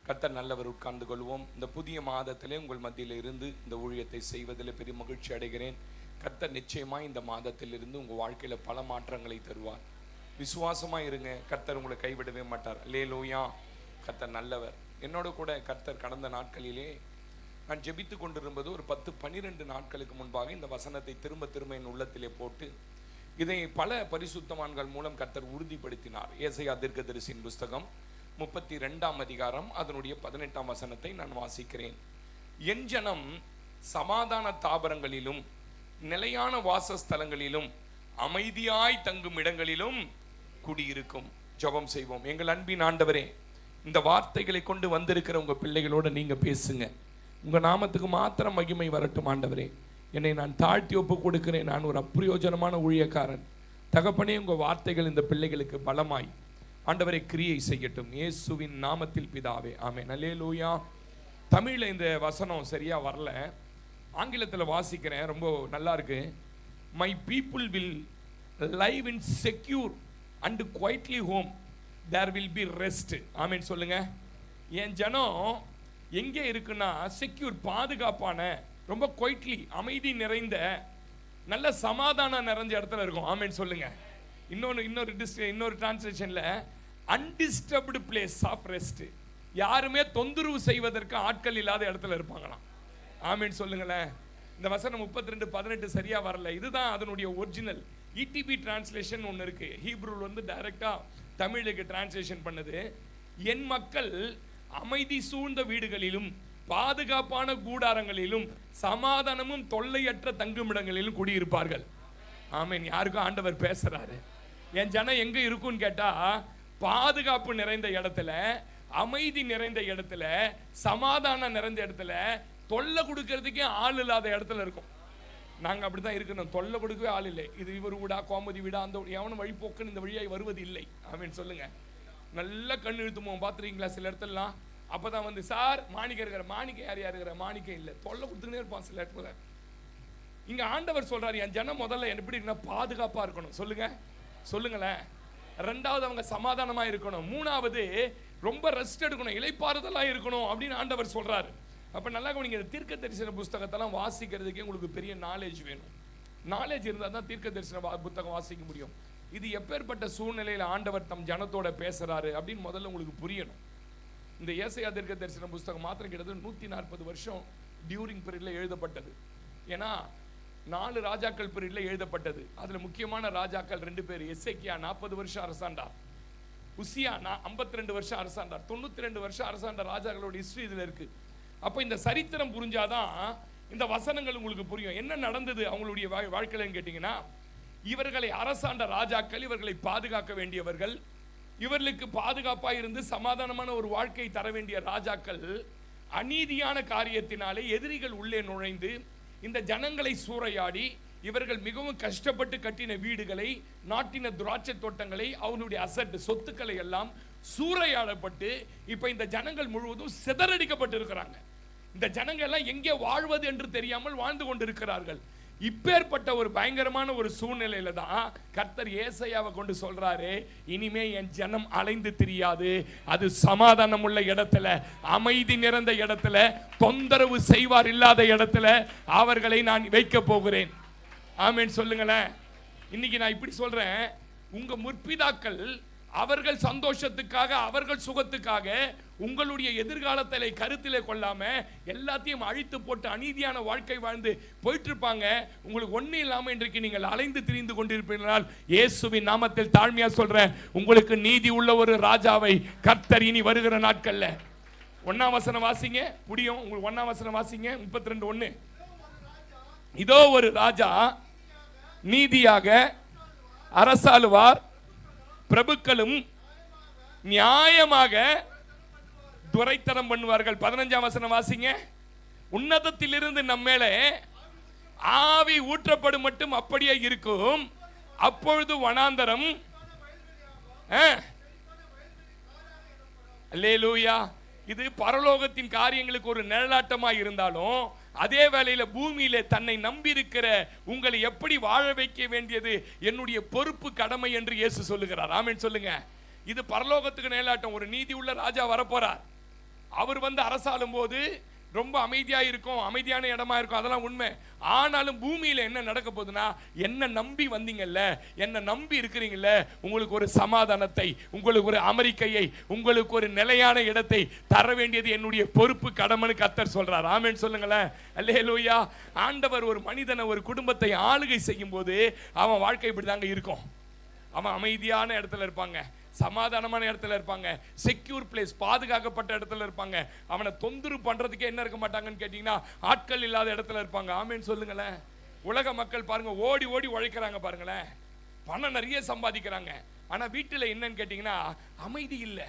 கர்த்தர் நல்லவர். உட்கார்ந்து கொள்வோம். இந்த புதிய மாதத்திலே உங்கள் மத்தியில் இருந்து இந்த ஊழியத்தை செய்வதில் பெரிய மகிழ்ச்சி அடைகிறேன். கர்த்தர் நிச்சயமாக இந்த மாதத்திலிருந்து உங்கள் வாழ்க்கையில் பல மாற்றங்களை தருவார். விசுவாசமாக இருங்க. கர்த்தர் உங்களை கைவிடவே மாட்டார். அல்லேலூயா. கர்த்தர் நல்லவர். என்னோட கூட கர்த்தர் கடந்த நாட்களிலே நான் ஜெபித்து கொண்டிருப்பது ஒரு 10-12 நாட்களுக்கு முன்பாக இந்த வசனத்தை திரும்ப திரும்ப என் உள்ளத்திலே போட்டு இதை பல பரிசுத்தவான்கள் மூலம் கர்த்தர் உறுதிப்படுத்தினார். ஏசாயா தீர்க்கதரிசியின் புஸ்தகம் 32ஆம் அதிகாரம் அதனுடைய 18ஆம் வசனத்தை நான் வாசிக்கிறேன். என் ஜனம் சமாதான தாபரங்களிலும் நிலையான வாசஸ்தலங்களிலும் அமைதியாய் தங்கும் இடங்களிலும் குடியிருக்கும். ஜெபம் செய்வோம். எங்கள் அன்பின் ஆண்டவரே, இந்த வார்த்தைகளை கொண்டு வந்திருக்கிற உங்க பிள்ளைகளோட நீங்க பேசுங்க. உங்க நாமத்துக்கு மாத்திரம் மகிமை வரட்டும் ஆண்டவரே. என்னை நான் தாழ்த்தி ஒப்பு கொடுக்கிறேன். நான் ஒரு அப்பிரயோஜனமான ஊழியக்காரன். தகப்பனே, உங்க வார்த்தைகள் இந்த பிள்ளைகளுக்கு பலமாய் ஆண்டவரை கிரியை செய்யட்டும். இயேசுவின் நாமத்தில் பிதாவே, ஆமென். அல்லேலூயா. தமிழில் இந்த வசனம் சரியா வரல, ஆங்கிலத்தில் வாசிக்கிறேன். ரொம்ப நல்லா இருக்கு. My people will live in secure and quietly home there will be rest. Amen சொல்லுங்க. என் ஜனம் எங்கே இருக்குன்னா செக்யூர், பாதுகாப்பான, ரொம்ப குவைட்லி, அமைதி நிறைந்த, நல்ல சமாதானம் நிறைஞ்ச இடத்துல இருக்கும். ஆமென் சொல்லுங்க. இன்னொரு டிரான்ஸ்லேஷன்ல அன்டிஸ்டர்ப்டு பிளேஸ் ஆஃப் ரெஸ்ட். யாருமே தொந்தரவு செய்வதற்கு ஆட்கள் இல்லாத இடத்துல இருப்பாங்களாம். ஆமென் சொல்லுங்களேன். இந்த வசனம் 32:18 சரியா வரல. இதுதான் அதனுடைய ஒரிஜினல். இடிபி டிரான்ஸ்லேஷன் ஒன்று இருக்கு. ஹீப்ரூல வந்து டைரக்டா தமிழுக்கு டிரான்ஸ்லேஷன் பண்ணது. என் மக்கள் அமைதி சூழ்ந்த வீடுகளிலும் பாதுகாப்பான கூடாரங்களிலும் சமாதானமும் தொல்லையற்ற தங்குமிடங்களிலும் குடியிருப்பார்கள். ஆமென். யாருக்கும் ஆண்டவர் பேசுறாரு. என் ஜனம் எங்க இருக்குன்னு கேட்டா, பாதுகாப்பு நிறைந்த இடத்துல, அமைதி நிறைந்த இடத்துல, சமாதானம் நிறைந்த இடத்துல, தொல்லை கொடுக்கறதுக்கே ஆள் இல்லாத இடத்துல இருக்கும். நாங்க அப்படிதான் இருக்கணும். தொல்லை கொடுக்கவே ஆள் இல்லை. இது இவர் வீடா, கோமதி வீடா, அந்த எவனும் வழிபோக்குன்னு இந்த வழியாய் வருவது இல்லை. ஆமென் சொல்லுங்க. நல்ல கண் இழுத்துமோ பாத்துறீங்களா சில இடத்துலலாம். அப்பதான் வந்து சார் மாணிக்க இருக்கிற, மாணிக்க யார் இருக்கிற, மாணிக்க இல்லை, தொல்லை கொடுத்துக்கிட்டே இருப்பான் சில இடத்துல. இங்க ஆண்டவர் சொல்றாரு, என் ஜனம் முதல்ல எப்படி இருக்குன்னா பாதுகாப்பா இருக்கணும். சொல்லுங்க, சொல்லுங்களேன். ரெண்டாவது அவங்க சமாதானமா இருக்கணும். மூணாவது ரொம்ப ரெஸ்ட் எடுக்கணும், இளைப்பாறுதலா இருக்கணும் அப்படின்னு ஆண்டவர் சொல்றாரு. அப்ப நல்லா நீங்க தீர்க்க தரிசன புஸ்தகத்தெல்லாம் வாசிக்கிறதுக்கே உங்களுக்கு பெரிய நாலேஜ் வேணும். நாலேஜ் இருந்தால் தான் தீர்க்க தரிசன புத்தகம் வாசிக்க முடியும். இது எப்பேற்பட்ட சூழ்நிலையில் ஆண்டவர் தம் ஜனத்தோட பேசுறாரு அப்படின்னு முதல்ல உங்களுக்கு புரியணும். இந்த ஏசாயா தீர்க்க தரிசன புஸ்தகம் மாத்திரம் கிட்டத்தட்ட 140 வருஷம் டியூரிங் பீரியட்ல எழுதப்பட்டது. ஏன்னா 4 ராஜாக்கள் பீரியட்ல எழுதப்பட்டது. அதுல முக்கியமான ராஜாக்கள் 2 பேர். எசேக்கியா 40 வருஷம் அரசாண்டார். உசியா 52 வருஷம் அரசாண்டார். 92 வருஷம் அரசாண்ட ராஜாக்களோட ஹிஸ்டரி இதுல இருக்கு. அப்ப இந்த சரித்திரம் புரிஞ்சாதான் இந்த வசனங்கள் உங்களுக்கு புரியும். என்ன நடந்தது அவங்களுடைய வாழ்க்கையிலன்னு கேட்டீங்கன்னா, இவர்களை அரசாண்ட ராஜாக்கள் இவர்களை பாதுகாக்க வேண்டியவர்கள், இவர்களுக்கு பாதுகாப்பா இருந்து சமாதானமான ஒரு வாழ்க்கை தர வேண்டிய ராஜாக்கள் அநீதியான காரியத்தினாலே எதிரிகள் உள்ளே நுழைந்து இந்த ஜனங்களை சூறையாடி, இவர்கள் மிகவும் கஷ்டப்பட்டு கட்டின வீடுகளை, நாட்டின திராட்சை தோட்டங்களை, அவனுடைய அசட் சொத்துக்களை எல்லாம் சூறையாடப்பட்டு இப்ப இந்த ஜனங்கள் முழுவதும் சிதறடிக்கப்பட்டு இருக்கிறாங்க. இந்த ஜனங்கள் எல்லாம் எங்கே வாழ்வது என்று தெரியாமல் வாழ்ந்து கொண்டிருக்கிறார்கள். இப்பேற்பட்ட ஒரு பயங்கரமான ஒரு சூழ்நிலையில தான் கர்த்தர் ஏசாயாவை கொண்டு சொல்றாரு, இனிமே என் ஜனம் அலைந்து திரியாது. அது சமாதானம் உள்ள இடத்துல, அமைதி நிறைந்த இடத்துல, தொந்தரவு செய்வார் இல்லாத இடத்துல அவர்களை நான் வைக்க போகிறேன். ஆமென் சொல்லுங்களேன். இன்னைக்கு நான் இப்படி சொல்றேன், உங்க முற்பிதாக்கள் அவர்கள் சந்தோஷத்துக்காக, அவர்கள் சுகத்துக்காக உங்களுடைய எதிர்காலத்தை கருத்திலே கொள்ளாம எல்லாத்தையும் அழித்து போட்டு அநீதியான வாழ்க்கை வாழ்ந்து போயிட்டு இருப்பாங்க. உங்களுக்கு ஒண்ணு இல்லாம இன்றைக்கு நீங்கள் அலைந்து திரிந்து கொண்டிருப்பீர்கள். இயேசுவின் நாமத்தில் தாழ்மையா சொல்றேன், உங்களுக்கு நீதி உள்ள ஒரு ராஜாவை கர்த்தர் இனி வருகிற நாட்கள்ல. 1ஆம் வசனம் வாசிங்க, புரியும் உங்களுக்கு. 1ஆம் வசனம் வாசிங்க, 32:1. இதோ ஒரு ராஜா நீதியாக அரசாளுவார், பிரபுக்களும் நியாயமாக துரைத்தனம் பண்ணுவார்கள். 15ஆம் வசனம் வாசிங்க. உன்னதத்திலிருந்து நம்மேலே ஆவி ஊற்றப்படும் மட்டும் அப்படியே இருக்கும். அப்பொழுது வனாந்தரம், அல்லேலூயா, இது பரலோகத்தின் காரியங்களுக்கு ஒரு நிழலாட்டமாக இருந்தாலும் அதே வேளையில பூமியில தன்னை நம்பி இருக்கிற உங்களை எப்படி வாழ வைக்க வேண்டியது என்னுடைய பொறுப்பு, கடமை என்று இயேசு சொல்லுகிறார். ஆமென் சொல்லுங்க. இது பரலோகத்துக்கு நிழலாட்டம். ஒரு நீதி உள்ள ராஜா வரப்போறார். அவர் வந்து அரசாளும் போது ரொம்ப அமைதியா இருக்கும், அமைதியான இடமா இருக்கும், அதெல்லாம் உண்மை. ஆனாலும் பூமியில என்ன நடக்க போகுதுன்னா, என்ன நம்பி வந்தீங்கல்ல, என்ன நம்பி இருக்கிறீங்கல்ல, உங்களுக்கு ஒரு சமாதானத்தை, உங்களுக்கு ஒரு அமெரிக்கையை, உங்களுக்கு ஒரு நிலையான இடத்தை தர வேண்டியது என்னுடைய பொறுப்பு, கடமைன்னு கர்த்தர் சொல்றார். ஆமென் சொல்லுங்களேன். அல்லேலூயா. ஆண்டவர் ஒரு மனிதனை, ஒரு குடும்பத்தை ஆளுகை செய்யும் போது அவன் வாழ்க்கை இப்படிதாங்க இருக்கும். அவன் அமைதியான இடத்துல இருப்பாங்க, சமாதானமான இடத்துல இருப்பாங்க, செக்யூர் பிளேஸ், பாதுகாக்கப்பட்ட இடத்துல இருப்பாங்க. அவனை தொந்தரவு பண்றதுக்கே என்ன இருக்க மாட்டாங்கன்னு கேட்டீங்கன்னா, ஆட்கள் இல்லாத இடத்துல இருப்பாங்க. ஆமென் சொல்லுங்களேன். உலக மக்கள் பாருங்க, ஓடி ஓடி உழைக்கிறாங்க பாருங்களேன், பணம் நிறைய சம்பாதிக்கிறாங்க. ஆனா வீட்டுல என்னன்னு கேட்டீங்கன்னா அமைதி இல்லை.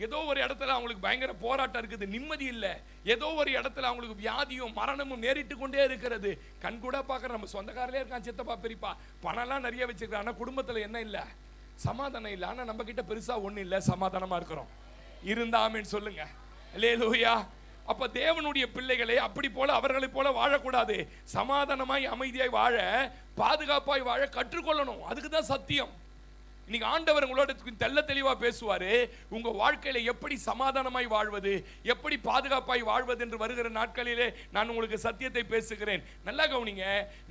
ஏதோ ஒரு இடத்துல அவங்களுக்கு பயங்கர போராட்டம் இருக்குது, நிம்மதி இல்லை. ஏதோ ஒரு இடத்துல அவங்களுக்கு வியாதியும் மரணமும் நேரிட்டு கொண்டே இருக்கிறது. கண் கூட பார்க்குற நம்ம சொந்தக்காரலே இருக்கான், சித்தப்பா பெரியப்பா, பணம்லாம் நிறைய வச்சிருக்கான், ஆனா குடும்பத்துல என்ன இல்லை? சமாதானம் இல்லை. ஆனா நம்ம கிட்ட பெருசா ஒண்ணு இல்லை, சமாதானமா இருக்கிறோம். இருந்தா ஆமென் சொல்லுங்க. அல்லேலூயா. அப்ப தேவனுடைய பிள்ளைகளே அப்படி போல அவர்களை போல வாழக்கூடாது. சமாதானமாய் அமைதியாய் வாழ, பாதுகாப்பாய் வாழ கற்றுக்கொள்ளணும். அதுக்கு தான் சத்தியம். இன்னைக்கு ஆண்டவர் உங்களோட தெள்ள தெளிவா பேசுவாரு. உங்க வாழ்க்கையில எப்படி சமாதானமாய் வாழ்வது, எப்படி பாதுகாப்பாய் வாழ்வது என்று வருகிற நாட்களிலே நான் உங்களுக்கு சத்தியத்தை பேசுகிறேன். நல்லா கவனிங்க.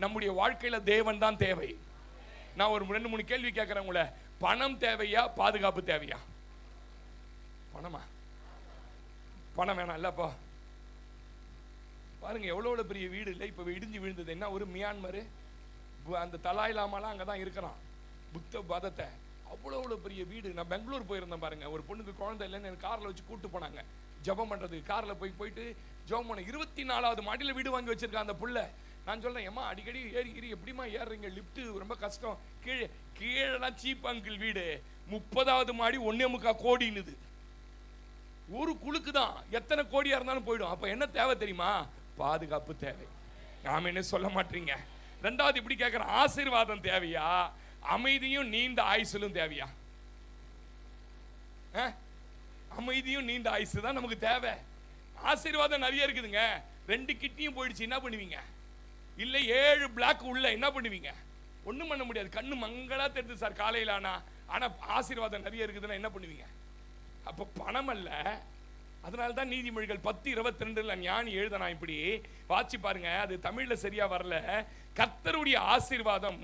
நம்முடைய வாழ்க்கையில தேவன் தான் தேவை. நான் ஒரு 2-3 கேள்வி கேட்கிறேன் உங்களை. பணம் தேவையா, பாதுகாப்பு தேவையா? பணமா? பணம் வேணாம் இல்லப்பா. பாருங்க எவ்வளவு பெரிய வீடு இல்லை, இப்ப இடிஞ்சு விழுந்தது. என்ன ஒரு மியான்மர், அந்த தலாய் லாமாலாம் அங்கதான் இருக்கிறான், புத்த பதத்தை. அவ்வளவு பெரிய வீடு. நான் பெங்களூர் போயிருந்தேன் பாருங்க. ஒரு பொண்ணுக்கு குழந்தை இல்லைன்னு எனக்கு கார்ல வச்சு கூட்டு போனாங்க ஜெபம் பண்றது. கார்ல போயிட்டு ஜெபம் பண்ண 24வது மாடியில வீடு வாங்கி வச்சிருக்கான் அந்த புள்ள. நான் சொல்றேன், ஏமா அடிக்கடி ஏறி எப்படிமா ஏறுறீங்க, லிப்ட் ரொம்ப கஷ்டம். கீழெல்லாம் சீப் அங்கிள் வீடு, 30வது மாடி 1.25 கோடின்னுது. ஒரு குழுக்கு தான், எத்தனை கோடியா இருந்தாலும் போயிடும். அப்ப என்ன தேவை தெரியுமா? பாதுகாப்பு தேவை. நாம என்ன சொல்ல மாட்டீங்க. 2வது இப்படி கேட்கிறேன், ஆசீர்வாதம் தேவையா, அமைதியும் நீண்ட ஆயுசுலும் தேவையா? அமைதியும் நீண்ட ஆயுசு தான் நமக்கு தேவை. ஆசீர்வாதம் நிறைய இருக்குதுங்க. 2 கிட்னியும் போயிடுச்சு, என்ன பண்ணுவீங்க? இல்ல 7 பிளாக் உள்ள என்ன பண்ணுவீங்க? ஒண்ணும் பண்ண முடியாது. கண்ணு மங்களா தெரியுது சார் காலையில. ஆனா ஆசீர்வாதம் நிறைய இருக்குதுன்னா என்ன பண்ணுவீங்க? அப்ப பணம் அல்ல. அதனால்தான் நீதிமொழிகள் 10:22 ஞானி எழுதனா இப்படி வாட்சி பாருங்க. அது தமிழ்ல சரியா வரல. கர்த்தருடைய ஆசீர்வாதம்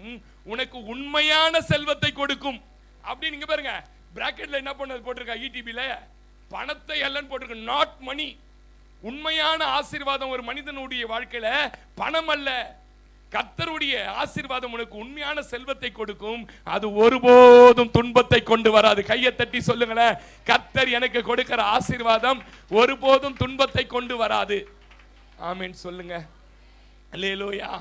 உனக்கு உண்மையான செல்வத்தை கொடுக்கும் அப்படி. நீங்க பாருங்க, பிராக்கெட்ல என்ன பண்ணது போட்டிருக்கா, ஈடிபில பணத்தை அல்லன்னு போட்டிருக்க, நாட் மணி. உண்மையான ஆசீர்வாதம் ஒரு மனிதனுடைய வாழ்க்கையில பணம் அல்ல. கர்த்தருடைய ஆசீர்வாதம் உனக்கு உண்மையான செல்வத்தை கொடுக்கும். அது ஒருபோதும் துன்பத்தை கொண்டு வராது. கையை தட்டி சொல்லுங்களேன், கர்த்தர் எனக்கு கொடுக்கிற ஆசீர்வாதம் ஒருபோதும் துன்பத்தை கொண்டு வராது. ஆமென் சொல்லுங்க. அல்லேலூயா.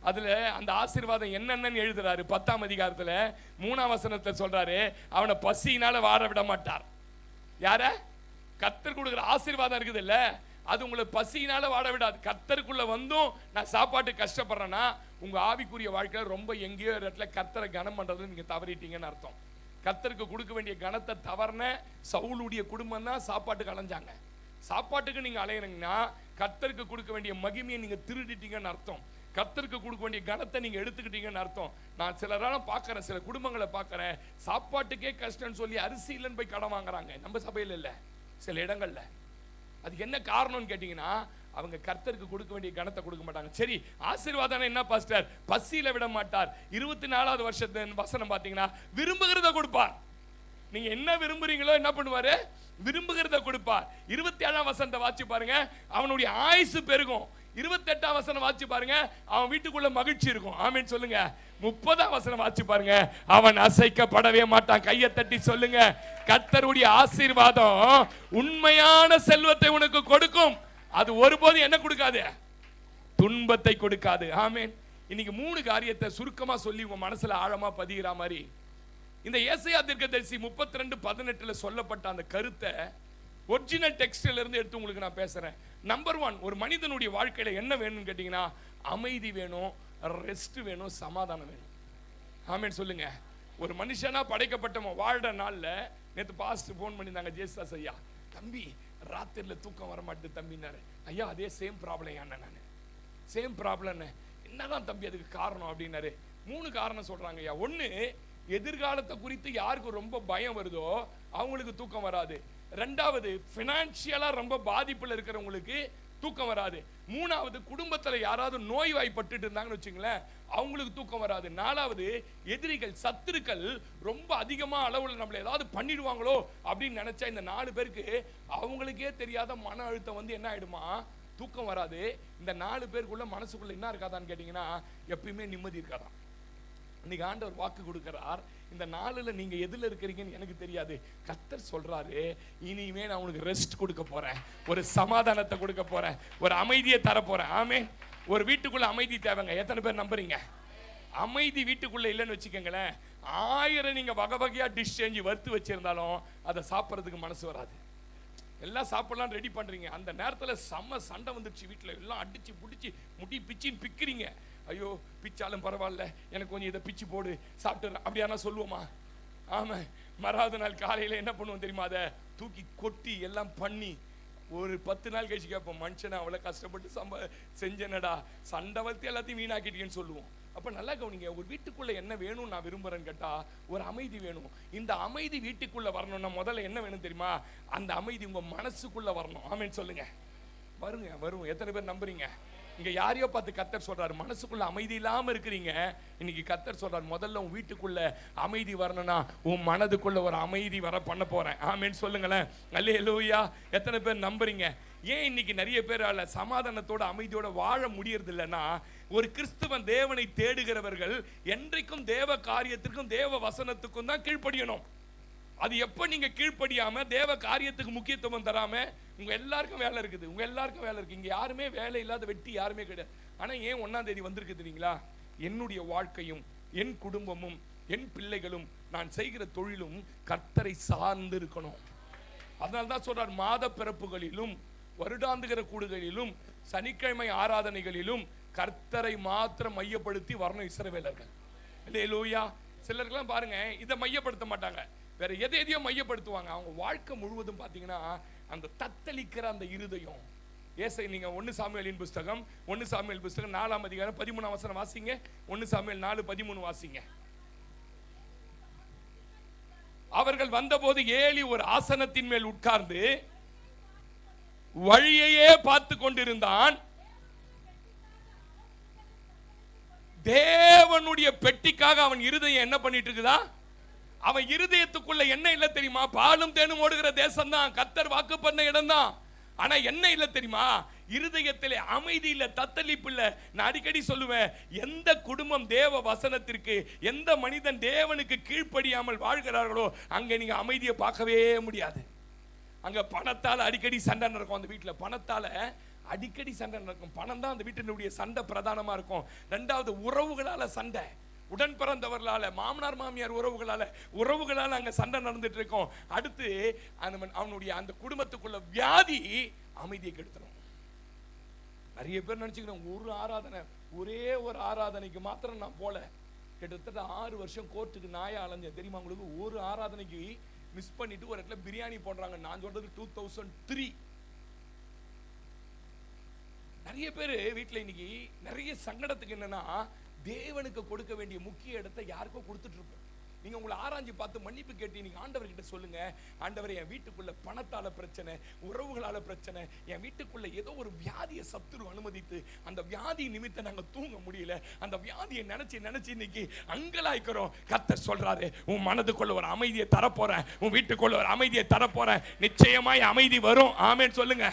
அதுல அந்த ஆசீர்வாதம் என்னென்னு எழுதுறாரு 10ஆம் அதிகாரத்துல 3ஆம் வசனத்துல சொல்றாரு, அவனை பசியினால வாழ விட மாட்டார். யார? கர்த்தர் கொடுக்கிற ஆசீர்வாதம் இருக்குது இல்ல, அது உங்களை பசியினால வாழ விடாது. கர்த்தருக்குள்ள வந்தும் நான் சாப்பாட்டு கஷ்டப்படுறேன்னா உங்க ஆவிக்குரிய வாழ்க்கையில ரொம்ப எங்கேயோ இடத்துல கர்த்தரை கனம் பண்றது நீங்க தவறிட்டீங்கன்னு அர்த்தம். கர்த்தருக்கு கொடுக்க வேண்டிய கனத்தை தவறுன சவுலுடைய குடும்பம் தான் சாப்பாட்டுக்கு அலைஞ்சாங்க. சாப்பாட்டுக்கு நீங்க அலையறீங்கன்னா கர்த்தருக்கு கொடுக்க வேண்டிய மகிமையை நீங்க திருடிட்டீங்கன்னு அர்த்தம். கர்த்தருக்கு கொடுக்க வேண்டிய கனத்தை நீங்க எடுத்துக்கிட்டீங்கன்னு அர்த்தம். நான் சிலரால பாக்குறேன், சில குடும்பங்களை பாக்குறேன், சாப்பாட்டுக்கே கஷ்டம்னு சொல்லி அரிசி இல்லைன்னு போய் கடன் வாங்குறாங்க. நம்ம சபையில இல்ல, சில இடங்கள்ல. அதுக்கு என்ன காரணம்னு கேட்டீங்கன்னா, அவங்க கர்த்தருக்கு கொடுக்க வேண்டிய கனத்தை கொடுக்க மாட்டாங்க. சரி, ஆசீர்வாதம் என்ன பாஸ்டர்? பசியில விட மாட்டார். 24வது வசனம் பாத்தீங்கன்னா, விரும்புகிறத கொடுப்பார். நீங்க என்ன விரும்புறீங்களோ என்ன பண்ணுவாரு? விரும்புகிறத கொடுப்பார். 27ஆம் வசனத்தை வாசி பாருங்க, அவனுடைய ஆயுசு பெருகும். 28ஆம் வசனம் வாசி பாருங்க, அவன் வீட்டுக்குள்ள மகிழ்ச்சி இருக்கும். ஆமென் சொல்லுங்க. 30ஆம் வசனம் வாசி பாருங்க, அவன் அசைக்கப்படவே மாட்டான். கையை தட்டி சொல்லுங்க, கர்த்தருடைய ஆசீர்வாதம் உண்மையான செல்வத்தை உனக்கு கொடுக்கும். அது ஒருபோதும் என்ன கொடுக்காது? துன்பத்தை கொடுக்காது. ஆமென். இன்னைக்கு 3 காரியத்தை சுருக்கமா சொல்லி உங்க மனசுல ஆழமா பதிகிற மாதிரி இந்த ஏசாயா தீர்க்கதரிசி 32:18 சொல்லப்பட்ட அந்த கருத்தை ஒரிஜினல் டெக்ஸ்ட்ல இருந்து எடுத்து உங்களுக்கு நான் பேசுறேன். நம்பர் 1, ஒரு மனிதனுடைய வாழ்க்கையில என்ன வேணும்னு கேட்டீங்கன்னா, அமைதி வேணும், ரெஸ்ட் வேணும், சமாதானம் வேணும். ஆமென் சொல்லுங்க. ஒரு மனுஷனா படைக்கப்பட்ட வாழ்ற நாள்ல நேத்து பாஸ்ட் போன் பண்ணிருந்தாங்க, ஜேசஸ் ஐயா, தம்பி ராத்திரில தூக்கம் வர மாட்டேது தம்பின்னாரு. ஐயா அதே சேம் ப்ராப்ளம் ஏன்னா, நான் சேம் ப்ராப்ளம் என்னதான் தம்பி அதுக்கு காரணம் அப்படின்னாரு. 3 காரணம் சொல்றாங்க ஐயா. 1, எதிர்காலத்தை குறித்து யாருக்கு ரொம்ப பயம் வருதோ அவங்களுக்கு தூக்கம் வராது. ரெண்டாவது பினான்சியலா ரொம்ப பாதிப்புல இருக்கிறவங்களுக்கு தூக்கம் வராது. மூணாவது குடும்பத்துல யாராவது நோய்வாய்ப்பட்டு இருந்தாங்கன்னு வச்சுங்களேன், அவங்களுக்கு தூக்கம் வராது. நாலாவது எதிரிகள் சத்துருக்கள் ரொம்ப அதிகமா அளவுல நம்மள ஏதாவது பண்ணிடுவாங்களோ அப்படின்னு நினைச்சா இந்த 4 பேருக்கு அவங்களுக்கே தெரியாத மன அழுத்தம் வந்து என்ன ஆயிடுமா, தூக்கம் வராது. இந்த 4 பேருக்குள்ள மனசுக்குள்ள என்ன இருக்காதான்னு கேட்டீங்கன்னா எப்பயுமே நிம்மதி இருக்காதான். இன்னைக்கு ஆண்டவர் வாக்கு கொடுக்கிறார், இந்த 4ல நீங்க எதுல இருக்கிறீங்கன்னு எனக்கு தெரியாது. கர்த்தர் சொல்றாரு, இனிமே நான் உனக்கு ரெஸ்ட் கொடுக்க போறேன், ஒரு சமாதானத்தை கொடுக்க போறேன், ஒரு அமைதியை தர போறேன். ஆமென். ஒரு வீட்டுக்குள்ள அமைதி தேவைங்க. எத்தனை பேர் நம்புறீங்க? அமைதி வீட்டுக்குள்ள இல்லைன்னு வச்சுக்கோங்களேன், 1000 நீங்க வகை வகையா டிஷ் செஞ்சு வறுத்து வச்சிருந்தாலும் அதை சாப்பிட்றதுக்கு மனசு வராது. எல்லாம் சாப்பிடலாம் ரெடி பண்றீங்க, அந்த நேரத்துல செம்ம சண்டை வந்துடுச்சு வீட்டுல, எல்லாம் அடிச்சு புடிச்சு முடி பிச்சின்னு பிக்கிறீங்க. ஐயோ பிச்சாலும் பரவாயில்ல, எனக்கு கொஞ்சம் இதை பிச்சு போடு சாப்பிட்டு அப்படியானா சொல்லுவோமா? ஆமா. மறாவது நாள் காலையில என்ன பண்ணுவோம் தெரியுமா, அதை தூக்கி கொட்டி எல்லாம் பண்ணி ஒரு 10 நாள் கழிச்சு கேட்போம், மனுஷனை அவ்வளவு கஷ்டப்பட்டு செஞ்சனடா, சண்டை வளர்த்து எல்லாத்தையும் வீணாக்கிட்டீங்கன்னு சொல்லுவோம். அப்ப நல்லா கவனிங்க, ஒரு வீட்டுக்குள்ள என்ன வேணும் நான் விரும்புறேன்னு கேட்டா ஒரு அமைதி வேணும். இந்த அமைதி வீட்டுக்குள்ள வரணும்னா முதல்ல என்ன வேணும் தெரியுமா, அந்த அமைதி உங்க மனசுக்குள்ள வரணும். ஆமென் சொல்லுங்க. வருங்க, வரும். எத்தனை பேர் நம்புறீங்க? இங்க யாரையோ பார்த்து கர்த்தர் சொல்றாரு, மனசுக்குள்ள அமைதி இல்லாம இருக்கிறீங்க. இன்னைக்கு கர்த்தர் சொல்றாரு, முதல்ல உன் வீட்டுக்குள்ள அமைதி வரணும்னா உன் மனதுக்குள்ள ஒரு அமைதி வர பண்ண போறேன். ஆமென் சொல்லுங்களேன். அல்லேலூயா. எத்தனை பேர் நம்புறீங்க? ஏன் இன்னைக்கு நிறைய பேரால சமாதானத்தோட அமைதியோட வாழ முடியறது இல்லைன்னா, ஒரு கிறிஸ்துவன் தேவனை தேடுகிறவர்கள் என்றைக்கும் தேவ காரியத்திற்கும் தேவ வசனத்துக்கும் தான் கீழ்ப்படியணும். அது எப்ப நீங்க கீழ்ப்படியாம தேவ காரியத்துக்கு முக்கியத்துவம் தராம, உங்க எல்லாருக்கும் வேலை இருக்குது, உங்க எல்லாருக்கும் வேலை இருக்கு. இங்க யாருமே வேலை இல்லாத வெட்டி யாருமே கிடையாது. ஆனா ஏன் 1ஆம் தேதி வந்திருக்கு தெரியுங்களா? என்னுடைய வாழ்க்கையும் என் குடும்பமும் என் பிள்ளைகளும் நான் செய்கிற தொழிலும் கர்த்தரை சார்ந்து இருக்கணும். அதனால்தான் சொல்றார், மாத பிறப்புகளிலும் வருடாந்திர கூடுகளிலும் சனிக்கிழமை ஆராதனைகளிலும் கர்த்தரை மாத்திரம் மையப்படுத்தி வரணும் இஸ்ரவேலர்கள். அல்லேலூயா. சிலருக்கெல்லாம் பாருங்க, இதை மையப்படுத்த மாட்டாங்க, வேற எதையோ மையப்படுத்துவாங்க. அவங்க வாழ்க்கை முழுவதும் பாத்தீங்கன்னா அந்த தத்தளிக்கிற அந்த இருதயம். ஏசை நீங்க 1 சாமுவேலின் புஸ்தகம் 1 சாமுவேல் புஸ்தகம் 4ஆம் அதிகாரம் 13ஆம் வசனம் வாசிங்க. 1 சாமுவேல் 4:13 வாசிங்க. அவர்கள் வந்தபோது ஏலி ஒரு ஆசனத்தின் மேல் உட்கார்ந்து வழியையே பார்த்து கொண்டிருந்தான். தேவனுடைய பெட்டிக்காக அவன் இருதயம் என்ன பண்ணிட்டு இருக்குதா? அவன் இருதயத்துக்குள்ள என்ன இல்ல தெரியுமா? பாலும் தேனும் ஓடுகிற தேசம் தான், கர்த்தர் வாக்கு பண்ண இடம் தான். ஆனா என்ன இல்ல தெரியுமா? இருதயத்திலே அமைதி இல்ல, தத்தளிப்பு இல்ல. நான் அடிக்கடி சொல்லுவேன், எந்த குடும்பம் தேவ வசனத்திற்கு, எந்த மனிதன் தேவனுக்கு கீழ்ப்படியாமல் வாழ்கிறார்களோ அங்க நீங்க அமைதியை பார்க்கவே முடியாது. அங்க பணத்தால அடிக்கடி சண்டை நடக்கும். அந்த வீட்டுல பணத்தால அடிக்கடி சண்டை நடக்கும். பணம் தான் அந்த வீட்டினுடைய சண்டை பிரதானமா இருக்கும். ரெண்டாவது உறவுகளால சண்டை, உடன் பிறந்தவர்களால, மாமனார் மாமியார் உறவுகளால அங்க சண்டை நடந்துட்டு இருக்கும். அடுத்து அவனுடைய அந்த குடும்பத்துக்குள்ள வியாதி அமைதியை கெடுத்துரும். நிறைய பேர் நினைச்சுக்கிறோம், ஒரே ஒரு ஆராதனைக்கு மாத்திரம் நான் போல, கிட்டத்தட்ட 6 வருஷம் கோர்ட்டுக்கு நாயா அலைஞ்சேன் தெரியுமா உங்களுக்கு? ஒரு ஆராதனைக்கு மிஸ் பண்ணிட்டு ஒரு இடத்துல பிரியாணி போடுறாங்க. நான் சொல்றது 2003. நிறைய பேர் வீட்டுல இன்னைக்கு நிறைய சங்கடத்துக்கு என்னன்னா, தேவனுக்கு கொடுக்க வேண்டிய முக்கிய இடத்தை யாருக்கோ கொடுத்துட்டு இருப்போம். நீங்க உங்களை ஆராய்ச்சி பார்த்து மன்னிப்பு கேட்டு நீங்க ஆண்டவர்கிட்ட சொல்லுங்க, ஆண்டவரே என் வீட்டுக்குள்ள பணத்தால பிரச்சனை, உறவுகளால பிரச்சனை, என் வீட்டுக்குள்ள ஏதோ ஒரு வியாதியை சத்துரு அனுமதித்து அந்த வியாதி நிமித்தம் நாங்க தூங்க முடியல, அந்த வியாதியை நினைச்சு இன்னைக்கு அங்கலாய்க்கிறோம். கர்த்தர் சொல்றாரு, உன் மனதுக்குள்ள ஒரு அமைதியை தரப்போறேன், உன் வீட்டுக்குள்ள ஒரு அமைதியை தரப்போறேன். நிச்சயமாய் அமைதி வரும். ஆமென் சொல்லுங்க.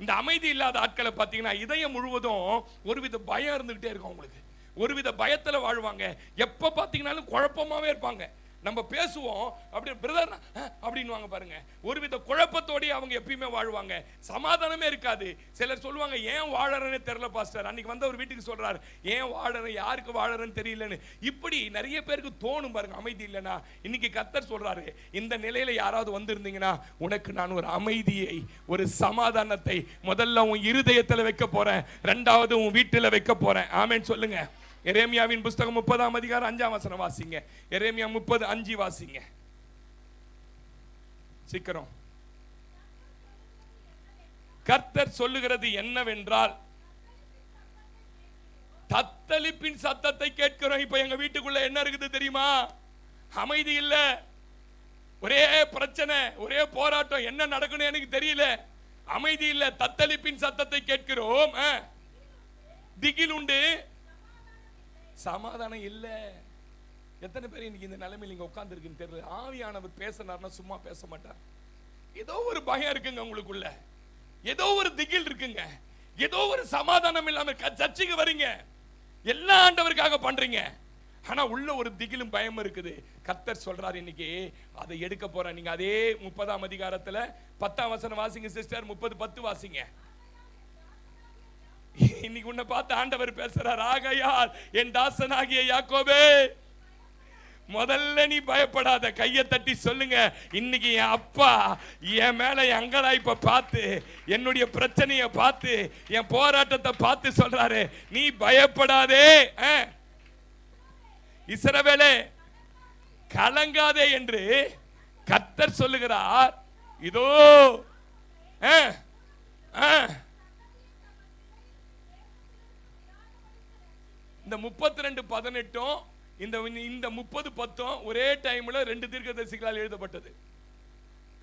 இந்த அமைதி இல்லாத ஆட்களை பார்த்தீங்கன்னா இதயம் முழுவதும் ஒருவித பயம் இருந்துகிட்டே இருக்கும். அவங்களுக்கு ஒருவித பயத்துல வாழ்வாங்க. எப்ப பாத்தீங்கன்னாலும் குழப்பமாவே இருப்பாங்க. நம்ம பேசுவோம் அப்படியே பிரதர் அப்படின்னு பாருங்க, ஒருவித குழப்பத்தோடய அவங்க எப்பயுமே வாழ்வாங்க. சமாதானமே இருக்காது. சிலர் சொல்லுவாங்க, ஏன் வாழறன்னு தெரியல பாஸ்டர். அன்னைக்கு வந்து ஒரு வீட்டுக்கு சொல்றாரு, ஏன் வாழறேன், யாருக்கு வாழறன்னு தெரியலன்னு. இப்படி நிறைய பேருக்கு தோணும் பாருங்க, அமைதி இல்லைன்னா. இன்னைக்கு கர்த்தர் சொல்றாரு, இந்த நிலையில யாராவது வந்திருந்தீங்கன்னா உனக்கு நான் ஒரு அமைதியை, ஒரு சமாதானத்தை முதல்ல உன் இருதயத்துல வைக்க போறேன், ரெண்டாவது உன் வீட்டுல வைக்க போறேன். ஆமென் சொல்லுங்க. எரேமியாவின் புஸ்தகம் 30ஆம் அதிகாரம் 5ஆம் வசனம் வாசிங்க. எரேமியா 30:5 வாசிங்க சீக்கிரம். கர்த்தர் சொல்லுகிறது என்னவென்றால், தத்தளிப்பின் சத்தத்தை கேட்கிறோம். இப்ப எங்க வீட்டுக்குள்ள என்ன இருக்குது தெரியுமா? அமைதி இல்ல. ஒரே பிரச்சனை, ஒரே போராட்டம், என்ன நடக்கணும் எனக்கு தெரியல, அமைதி இல்ல, தத்தளிப்பின் சத்தத்தை கேட்கிறோம், திகில் உண்டு, சமாதானம் இல்ல. எத்தனை பேர் இன்னைக்கு இந்த நிலைமையில் நீங்க உட்கார்ந்து இருக்குன்னு தெரியல. ஆவியானவர் பேசினார்னா சும்மா பேச மாட்டார். ஏதோ ஒரு பயம் இருக்குங்க உங்களுக்குள்ள, ஏதோ ஒரு திகில் இருக்குங்க, ஏதோ ஒரு சமாதானம் இல்லாம சர்ச்சைக்கு வரீங்க, எல்லா ஆண்டவருக்காக பண்றீங்க, ஆனா உள்ள ஒரு திகிலும் பயம் இருக்குது. கர்த்தர் சொல்றாரு இன்னைக்கு அதை எடுக்க போறேன். நீங்க அதே 30ஆம் அதிகாரத்துல 10ஆம் வசனம் வாசிங்க சிஸ்டர். 30:10 வாசிங்க. இன்னைக்கு உன்னை பார்த்து ஆண்டவர் பேசுறார். ஆகையால் என் தாசனாகிய யாக்கோபே, முதல்ல நீ பயப்படாத. கையை தட்டி சொல்லுங்க, இன்னைக்கு என் அப்பா என் மேல அங்கலாய்ப்ப பார்த்து, என்னுடைய பிரச்சனையை பார்த்து, என் போராட்டத்தை பார்த்து சொல்றாரு, நீ பயப்படாதே, இஸ்ரவேலே கலங்காதே என்று கர்த்தர் சொல்லுகிறார். இதோ இந்த 32:18 இந்த 30:10 ஒரே டைம்ல 2 தீர்க்கதரிசிகளால் எழுதப்பட்டது.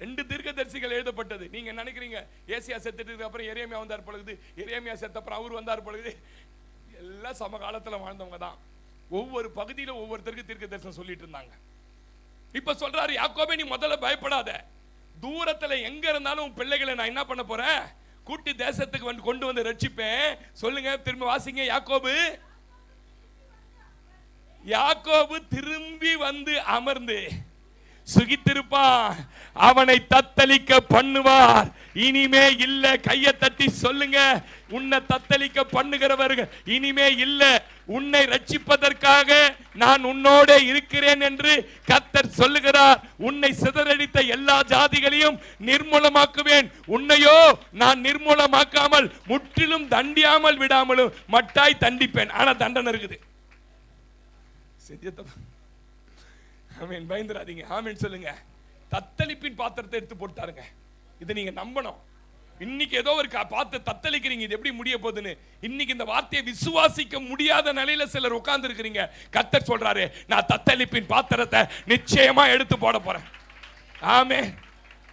2 தீர்க்கதரிசிகள் எழுதப்பட்டது. நீங்க நினைக்கிறீங்க ஏசியா செத்துட்டு அப்புறம் எரேமியா வந்தார் பொழுது, எரேமியா செத்த அப்புறம் அவர் வந்தார் பொழுது, எல்லாம் சமகாலத்துல வாழ்ந்தவங்க தான். ஒவ்வொரு பகுதியில ஒவ்வொருத்தருக்கு தீர்க்கதரிசனம் சொல்லிட்டு இருந்தாங்க. இப்ப சொல்றாரு, யாக்கோபே நீ முதல்ல பயப்படாத, தூரத்துல எங்க இருந்தாலும் உன் பிள்ளைகளை நான் என்ன பண்ண போறேன், கூட்டி தேசத்துக்கு வந்து கொண்டு வந்து ரட்சிப்பேன். சொல்லுங்க, திரும்ப வாசிங்க. யாக்கோபு திரும்பி வந்து அமர்ந்து சுகித்திருப்பான், அவனை தத்தளிக்க பண்ணுவார். இனிமே இல்ல. கையை தட்டி சொல்லுங்க, உன்னை தத்தளிக்க பண்ணுகிறவர்கள் இனிமே இல்ல. உன்னை ரட்சிப்பதற்காக நான் உன்னோட இருக்கிறேன் என்று கர்த்தர் சொல்லுகிறார். உன்னை சிதறடித்த எல்லா ஜாதிகளையும் நிர்மூலமாக்குவேன். உன்னையோ நான் நிர்மூலமாக்காமல் முற்றிலும் தண்டியாமல் விடாமலும் மட்டாய் தண்டிப்பேன். ஆனா தண்டனை இருக்குது. ஆமென். பயந்துராதீங்க. ஆமென் சொல்லுங்க. தத்தளிப்பின் பாத்திரத்தை எடுத்து போட்டாருங்க. இதை நீங்க நம்பணும். இன்னைக்கு ஏதோ ஒரு பார்த்து தத்தளிக்கிறீங்க, இது எப்படி முடிய போகுதுன்னு. இன்னைக்கு இந்த வார்த்தையை விசுவாசிக்க முடியாத நிலையில சிலர் உட்கார்ந்து இருக்கிறீங்க. கர்த்தர் சொல்றாரு, நான் தத்தளிப்பின் பாத்திரத்தை நிச்சயமா எடுத்து போட போறேன். ஆமென்.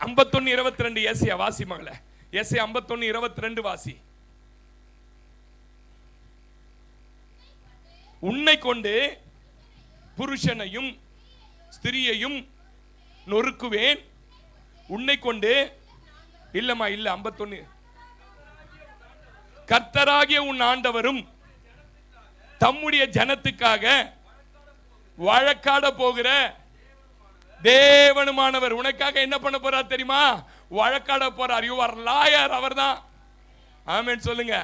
51:22 ஏசியா வாசி மகளே. ஏசியா 51:22 வாசி. உன்னை கொண்டு புருஷனையும் ஸ்திரியையும் நொறுக்குவேன். உன்னை கொண்டு இல்லம்மா இல்ல 51. கர்த்தராகிய உன் ஆண்டவரும் தம்முடைய ஜனத்துக்காக வழக்காட போகிற தேவனுமானவர். உனக்காக என்ன பண்ண போறார் தெரியுமா? வழக்காட போறார். You are lawyer. அவர்தான். ஆமென் சொல்லுங்க.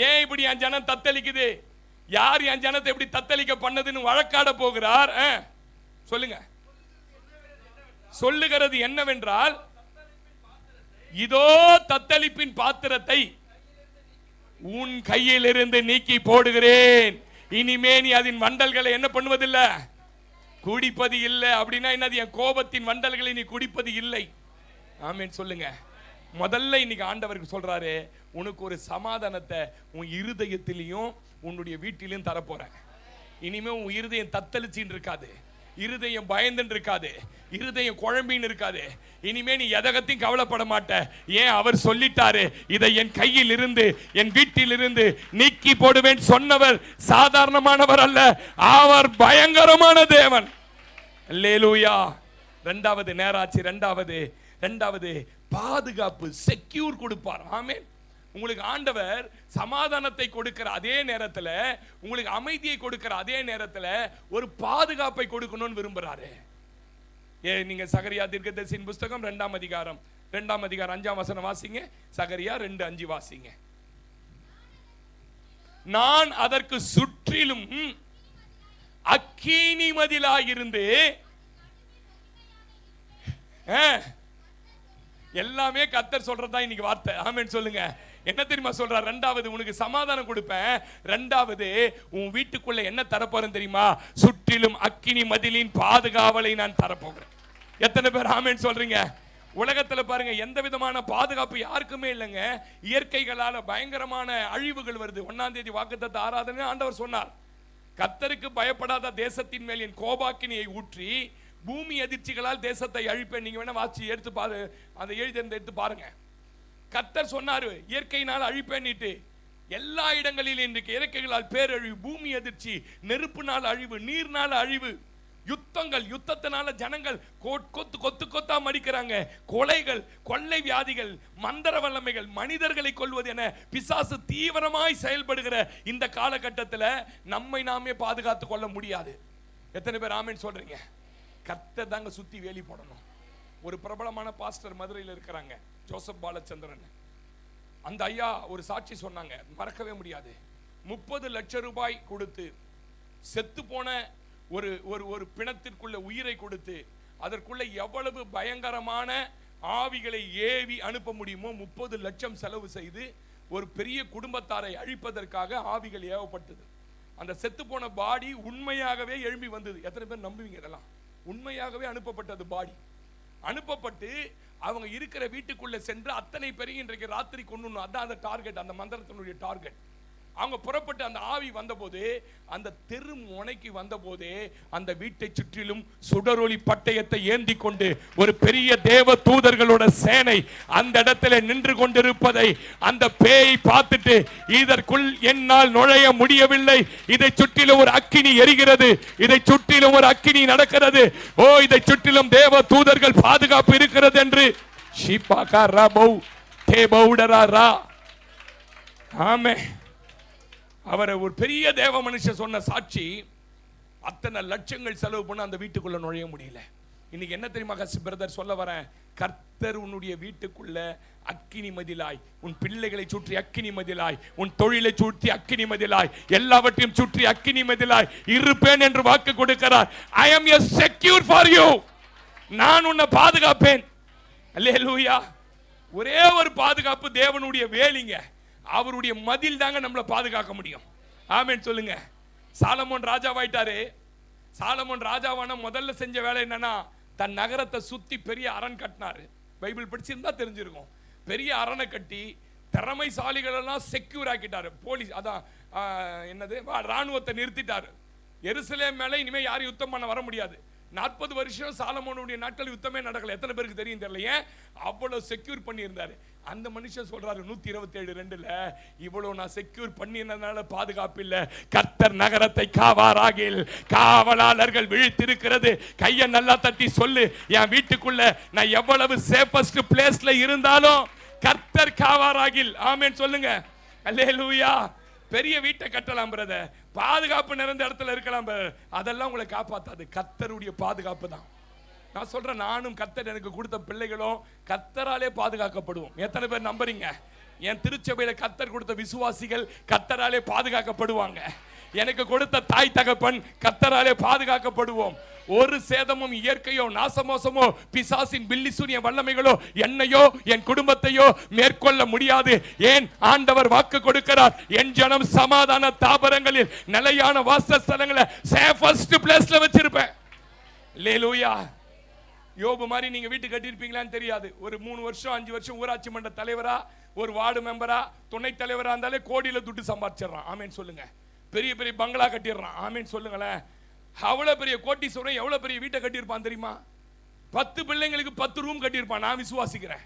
ஏன் இப்படி என் ஜனம் தத்தளிக்குது, யார் என் ஜனத்தை எப்படி தத்தளிக்க பண்ணதுன்னு வழக்காட போகிறார். சொல்லுங்க. சொல்லுகிறது என்னவென்றால், இதோ தத்தளிப்பின் பாத்திரத்தை உன் கையிலிருந்து நீக்கி போடுகிறேன். இனிமே நீ அதன் வண்டல்களை என்ன பண்ணுவதில்லை, குடிப்பது இல்லை. அப்படின்னா என்னது? என் கோபத்தின் வண்டல்களை நீ குடிப்பது இல்லை. ஆமென் சொல்லுங்க. முதல்ல இன்னைக்கு ஆண்டவருக்கு சொல்றாரு, உனக்கு ஒரு சமாதானத்தை உன் இருதயத்திலையும் உன்னுடைய வீட்டிலையும் தரப்போறேன். இனிமே உன் இருதயம் தத்தளிச்சின்னு இருக்காது, இருதயம் பயந்துன்னு இருக்காது, இருதயம் குழம்பின்னு இருக்காது. இனிமே நீ எதகத்தையும் கவலைப்பட மாட்ட. ஏன்? அவர் சொல்லிட்டாரு, இதை என் கையில் இருந்து என் வீட்டில் இருந்து நீக்கி போடுவேன். சொன்னவர் சாதாரணமானவர் அல்ல, அவர் பயங்கரமான தேவன். அல்லேலூயா. இரண்டாவது நேராச்சு. இரண்டாவது பாதுகாப்பு, செக்யூர் கொடுப்பார். ஆமென். உங்களுக்கு ஆண்டவர் சமாதானத்தை கொடுக்கிற அதே நேரத்தில், உங்களுக்கு அமைதியை கொடுக்கிற அதே நேரத்தில் ஒரு பாதுகாப்பை கொடுக்கணும்னு விரும்புறாரு. நீங்க சகரியா தீர்க்கதரிசியின் புத்தகம் 2ஆம் அதிகாரம் 5ஆம் வசனம் வாசிங்க. சகரியா 2:5 வாசிங்க. நான் அதற்கு சுற்றிலும் அக்கினி மதிலாயிருந்து, எல்லாமே கர்த்தர் சொல்றதா இன்னைக்கு வார்த்தை. ஆமென் சொல்லுங்க. என்ன தெரியுமா சொல்றார்? இரண்டாவது உனக்கு சமாதானம் கொடுப்பேன். இரண்டாவது உன் வீட்டுக்குள்ள என்ன தரப்போறேன் தெரியுமா? சுற்றிலும் அக்கினி மதிலின் பாதுகாவலை நான் தரப்போகிறேன். எத்தனை பேர் ஆமென் சொல்றீங்க? உலகத்துல பாருங்க, எந்த விதமான பாதுகாப்பு யாருக்குமே இல்லைங்க. இயற்கைகளால பயங்கரமான அழிவுகள் வருது. 1ஆம் தேதி வாக்குத்தத்த ஆராதனை ஆண்டவர் சொன்னார், கர்த்தருக்கு பயப்படாத தேசத்தின் மேல் என் கோபாக்கினியை ஊற்றி பூமி அதிர்ச்சிகளால் தேசத்தை அழிப்பேன். நீங்க வேணா வாசி எடுத்து பாரு, அந்த எடுத்து பாருங்க. கர்த்தர் சொன்னாரு இயற்கையினால் அழிப்பேன்னுட்டு. எல்லா இடங்களிலும் இன்றைக்கு இயற்கைகளால் பேரழிவு, பூமி அதிர்ச்சி, நெருப்புனால அழிவு, நீர்னால அழிவு, யுத்தங்கள், யுத்தத்தினால ஜனங்கள் கொத்தா மடிக்கிறாங்க, கொலைகள், கொள்ளை வியாதிகள், மந்திர வல்லமைகள், மனிதர்களை கொல்வது என பிசாசு தீவிரமாய் செயல்படுகிற இந்த காலகட்டத்தில் நம்மை நாமே பாதுகாத்துக் கொள்ள முடியாது. எத்தனை பேர் ஆமென் சொல்றீங்க? கர்த்தர் தாங்க சுத்தி வேலி போடணும். ஒரு பிரபலமான பாஸ்டர் மதுரையில் இருக்கிறாங்க, ஜோசப் பாலச்சந்திரன். அந்த ஐயா ஒரு சாட்சி சொன்னாங்க, மறக்கவே முடியாது. 30 லட்சம் ரூபாய் கொடுத்து செத்து போன ஒரு ஒரு பிணத்திற்குள்ள உயிரை கொடுத்து அதற்குள்ள எவ்வளவு பயங்கரமான ஆவிகளை ஏவி அனுப்ப முடியுமோ 30 லட்சம் செலவு செய்து ஒரு பெரிய குடும்பத்தாரை அழிப்பதற்காக ஆவிகள் ஏவப்பட்டது. அந்த செத்து போன பாடி உண்மையாகவே எழும்பி வந்தது. எத்தனை பேர் நம்புவீங்க? இதெல்லாம் உண்மையாகவே அனுப்பப்பட்டது. பாடி அனுப்பப்பட்டு அவங்க இருக்கிற வீட்டுக்குள்ள சென்று அத்தனை பேரையும் இன்றைக்கு ராத்திரி கொண்டு, அதான் அந்த டார்கெட், அந்த மந்திரத்தினுடைய டார்கெட். அவங்க புறப்பட்டு அந்த ஆவி வந்தபோது, அந்த தெரு முனைக்கு வந்தபோதே அந்த வீட்டை சுற்றிலும் சுடரொளி பட்டயத்தை ஏந்தி கொண்டு ஒரு பெரிய தேவ தூதர்களோட சேனை அந்த இடத்துல நின்று கொண்டிருப்பதை அந்த பேய் பார்த்துட்டு, இதற்குள் என்னால் நுழைய முடியவில்லை, இதை சுற்றிலும் ஒரு அக்கினி எரிகிறது, இதை சுற்றிலும் ஒரு அக்கினி நடக்கிறது, ஓ இதை சுற்றிலும் தேவ தூதர்கள் பாதுகாப்பு இருக்கிறது என்று ஆமே அவரை ஒரு பெரிய தேவ மனுஷன் சொன்ன சாட்சி. அத்தனை லட்சங்கள் செலவு பண்ண அந்த வீட்டுக்குள்ள நுழைய முடியல. இன்னைக்கு என்ன தெரியுமா பிரதர் சொல்ல வரேன்? கர்த்தர் உன்னுடைய வீட்டுக்குள்ள அக்கினி மதிலாய், உன் பிள்ளைகளை சுற்றி அக்கினி மதிலாய், உன் தொழிலை சுற்றி அக்கினி மதிலாய், எல்லாவற்றையும் சுற்றி அக்கினி மதிலாய் இருப்பேன் என்று வாக்கு கொடுக்கிறார். I am a secure for you. நான் உன்னை பாதுகாப்பேன். அல்லேலூயா. ஒரே ஒரு பாதுகாப்பு, தேவனுடைய வேலிங்க, அவருடைய மதில் தாங்க நம்மளை பாதுகாக்க முடியும். ஆமென் சொல்லுங்க. சாலமோன் ராஜாவாயிட்டாரு. சாலமோன் ராஜாவான முதல்ல செஞ்ச வேலை என்னன்னா, தன் நகரத்தை சுத்தி பெரிய அரண் கட்டினாரு. பைபிள் படிச்சிருந்தா தெரிஞ்சிருக்கும். பெரிய அரணை கட்டி திறமைசாலிகள் எல்லாம் செக்யூர் ஆக்கிட்டாரு. போலீஸ், அதான் என்னது, ராணுவத்தை நிறுத்திட்டாரு. எருசலேம் மேல இனிமே யாரும் யுத்தம் பண்ண வர முடியாது. 40 வருஷம் சாலமோனுடைய நாட்கள் யுத்தமே நடக்கல. எத்தனை பேருக்கு தெரியும் தெரியல. அவ்வளவு செக்யூர் பண்ணி இருந்தாரு. அந்த மனுஷன் சொல்றாரு 127:2 இவ்வளவு நான் செக்யூர் பண்ணினதுனால பாதுகாப்பு இல்ல, கர்த்தர் நகரத்தை காவாராகில் காவலாளர்கள் விழித்திருக்கிறது. கையை நல்லா தட்டி சொல்லு, என் வீட்டுக்குள்ள நான் எவ்வளவு சேஃபஸ்ட் பிளேஸ்ல இருந்தாலும் கர்த்தர் காவாராகில். ஆமென் சொல்லுங்க. அல்லேலூயா. பெரிய வீட்டை கட்டலாம் பிரதர், பாதுகாப்பு நிறைந்த இடத்துல இருக்கலாம், அதெல்லாம் உங்களை காப்பாத்தாது. கர்த்தருடைய பாதுகாப்பு தான். நான் சொல்றேன், நானும் கர்த்தர் எனக்கு கொடுத்த பிள்ளைகளும் கர்த்தராலே பாதுகாக்கப்படுவோம். எத்தனை பேர் நம்புறீங்க? என் திருச்சபையில கர்த்தர் கொடுத்த விசுவாசிகள் கர்த்தராலே பாதுகாக்கப்படுவாங்க. எனக்கு கொடுத்த தாய் தகப்பன் கர்த்தராலே பாதுகாக்கப்படுவோம். ஒரு சேதமும் இயற்கையோ நாசமோசமோ பிசாசின் பில்லிசூனிய வல்லமைகளோ என்னையோ என் குடும்பத்தையோ மேற்கொள்ள முடியாது. ஏன்? ஆண்டவர் வாக்கு கொடுக்கிறார், என் ஜனம் சமாதான தாபரங்களில் நிலையான வாசஸ்தலங்களை சேஃபஸ்ட் பிளேஸ்ல வச்சிருப்பேன். அல்லேலூயா. யோபு மாதிரி நீங்க வீட்டு கட்டியிருப்பீங்களான்னு தெரியாது. ஒரு 3 வருஷம் 5 வருஷம் ஊராட்சி மன்ற தலைவரா, ஒரு வார்டு மெம்பரா, துணைத் தலைவரா இருந்தாலே கோடியில துட்டு சம்பாதிச்சிடறான். ஆமேன் சொல்லுங்க. பெரிய பெரிய பங்களா கட்டிடுறான். ஆமேன் சொல்லுங்களேன். அவ்வளவு பெரிய கோட்டீஸ்வரன் எவ்வளவு பெரிய வீட்டை கட்டியிருப்பான் தெரியுமா? 10 பிள்ளைங்களுக்கு 10 ரூம் கட்டியிருப்பான். நான் விசுவாசிக்கிறேன்.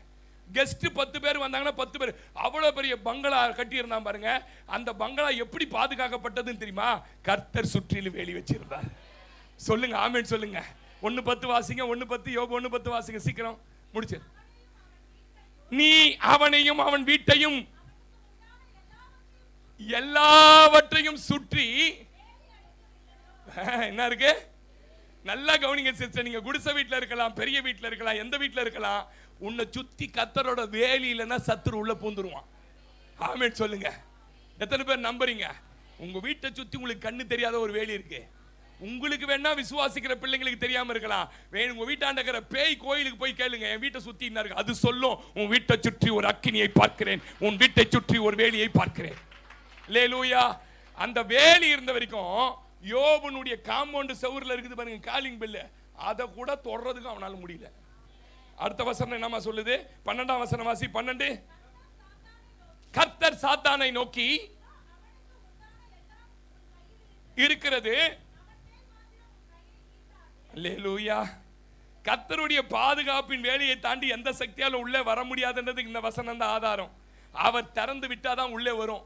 கெஸ்ட் 10 பேர் வந்தாங்கன்னா 10 பேர். அவ்வளவு பெரிய பங்களா கட்டியிருந்தான் பாருங்க. அந்த பங்களா எப்படி பாதுகாக்கப்பட்டதுன்னு தெரியுமா? கர்த்தர் சுற்றிலும் வேலி வச்சிருந்தார். சொல்லுங்க ஆமேன் சொல்லுங்க. 1:10 வாசிங்க. 1:10 யோபு 1:10 வாசிங்க சீக்கிரம் முடிச்சு. நீ அவனையும் அவன் வீட்டையும் எல்லாவற்றையும் சுற்றி என்ன இருக்கு? நல்லா கவனிங்க சிஸ்டர். நீங்க குடிசை வீட்டுல இருக்கலாம், பெரிய வீட்டுல இருக்கலாம், எந்த வீட்டுல இருக்கலாம், உன்னை சுத்தி கர்த்தரோட வேலி இல்லைன்னா சத்துரு உள்ள பூந்துருவான். ஆமென் சொல்லுங்க. எத்தனை பேர் நம்புறீங்க? உங்க வீட்டை சுத்தி உங்களுக்கு கண்ணு தெரியாத ஒரு வேலி இருக்கு. உங்களுக்கு வேணா விசுவாசிக்கிற பிள்ளைங்களுக்கு தெரியாம இருக்கலாம். உங்க வீட்டாண்ட இருக்கிற பேய் கோயிலுக்கு போய் கேளுங்க, என் வீட்டை சுத்தி என்ன இருக்கு, அது சொல்லும். உன் வீட்டை சுற்றி ஒரு அக்கினியை பார்க்கிறேன், உன் வீட்டை சுற்றி ஒரு வேலியை பார்க்கிறேன். அல்லேலூயா. அந்த வேலி இருந்த வரைக்கும் யோபுனுடைய காம்பவுண்ட் செவுர்ல இருக்குது பாருங்க, காலிங் பெல், அதை கூட தொடறதுக்கு அவனால முடியல. அடுத்த வசனம் என்னமா சொல்லுது? 12ஆம் வசனம் வாசி. 12. கர்த்தர் சாத்தானை நோக்கி இருக்கிறது. அல்லேலூயா. கர்த்தருடைய பாதுகாப்பின் வேலையை தாண்டி எந்த சக்தியாலும் உள்ளே வர முடியாதுன்றதுக்கு இந்த வசனம் தான் ஆதாரம். அவர் திறந்து விட்டாதான் உள்ளே வரும்.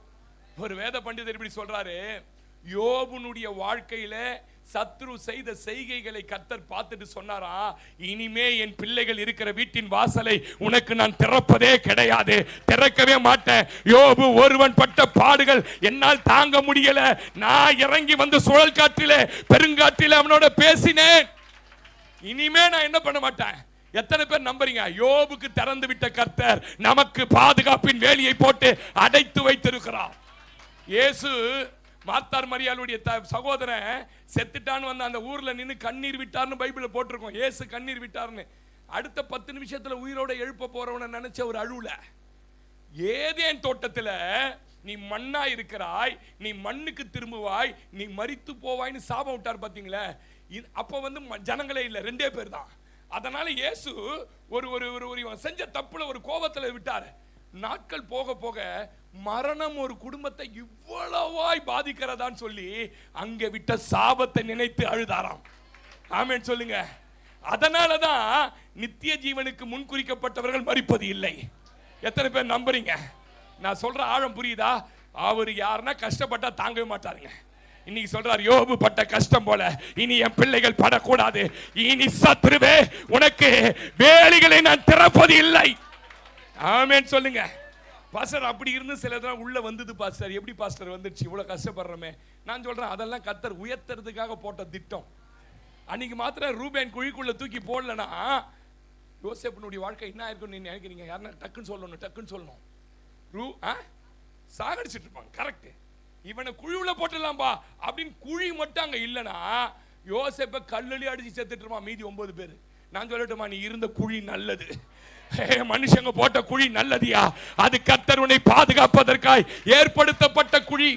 ஒரு வேத பண்டிதர் இப்படி சொல்றாரு, யோபுனுடைய வாழ்க்கையில சத்ரு செய்த செய்கைகளை கர்த்தர் பார்த்துட்டு சொன்னாரா, இனிமே என் பிள்ளைகள் இருக்கிற வீட்டின் வாசலை உனக்கு நான் திறப்பதே கிடையாது, திறக்கவே மாட்டேன். யோபு ஒருவன் பட்ட பாடுகள் என்னால் தாங்க முடியல, நான் இறங்கி வந்து சுழல் காற்றிலே பெருங்காற்றிலே அவனோட பேசினேன், இனிமே நான் என்ன பண்ண மாட்டேன். எத்தனை பேர் நம்புறீங்க? யோபுக்கு திறந்து விட்ட கர்த்தர் நமக்கு பாதுகாப்பின் வேலியை போட்டு அடைத்து வைத்திருக்கிறார். இயேசு மார்த்தார் மரியாளுடைய சகோதரன் செத்துட்டான்னு வந்து அந்த ஊர்ல நின்று கண்ணீர் விட்டார்னு பைபிள்ல போட்டிருக்கோம். இயேசு கண்ணீர் விட்டார்னு. அடுத்த 10 நிமிஷத்துல உயிரோட எழுப்ப போறவனை நினைச்ச ஒரு அழுவுல. ஏதேன் தோட்டத்துல நீ மண்ணா இருக்கிறாய், நீ மண்ணுக்கு திரும்புவாய், நீ மரித்து போவாய்னு சாபம் விட்டார் பாத்தீங்களா. அப்ப வந்து ஜனங்களே இல்ல, 2 பேர் தான். அதனால இயேசு ஒரு செஞ்ச தப்புல ஒரு கோபத்துல விட்டாரு. நாட்கள் போக போக மரணம் ஒரு குடும்பத்தை இவ்வளவாய் பாதிக்கிறதான்னு சொல்லி அங்க விட்ட சாபத்தை நினைத்து அழுதாராம். ஆமென் சொல்லுங்க. அதனாலதான் நித்திய ஜீவனுக்கு முன்குறிக்கப்பட்டவர்கள் மரிப்பது இல்லை. எத்தனை பேர் நம்புறீங்க? நான் சொல்ற ஆழம் புரியுதா? அவர் யாருன்னா கஷ்டப்பட்டா தாங்கவே மாட்டாருங்க. இன்னைக்கு சொல்றார், யோபு பட்ட கஷ்டம் போல இனி என் பிள்ளைகள் படக்கூடாது, இனி சத்ருவே உனக்கு வேலிகளை நான் திறப்பது இல்லை. ஆமென் சொல்லுங்க. பாஸ்டர் அப்படி இருந்து சிலதெல்லாம் உள்ள வந்தது பாஸ்டர். எப்படி பாஸ்டர் வந்துடுச்சு? இவ்வளவு கஷ்டப்படுறோமே. நான் சொல்றேன், அதெல்லாம் கர்த்தர் உயர்த்துறதுக்காக போட்ட திட்டம். அன்னைக்கு மாத்திரம் ரூபேன் குழிக்குள்ள தூக்கி போடலனா யோசேப்புனுடைய வாழ்க்கை என்ன ஆயிருக்கும் நீங்க நினைக்கிறீங்க? யாருன்னா டக்குன்னு சொல்லணும். சாகடிச்சிட்டு இருப்பாங்க. கரெக்ட். இவனை குழிவுல போட்டுடலாம்பா அப்படின்னு குழி மட்டும் அங்க இல்லனா யோசேப்பை கல்லடி அடிச்சு செத்துட்டு இருப்பான் மீதி 9 பேர். நான் சொல்லட்டுமா, நீ இருந்த குழி நல்லது. மனுஷங்க போட்ட குழி நல்லதியா? அது கர்த்தர் உன்னை பாதுகாப்பதற்காய் ஏற்படுத்தப்பட்ட குழி.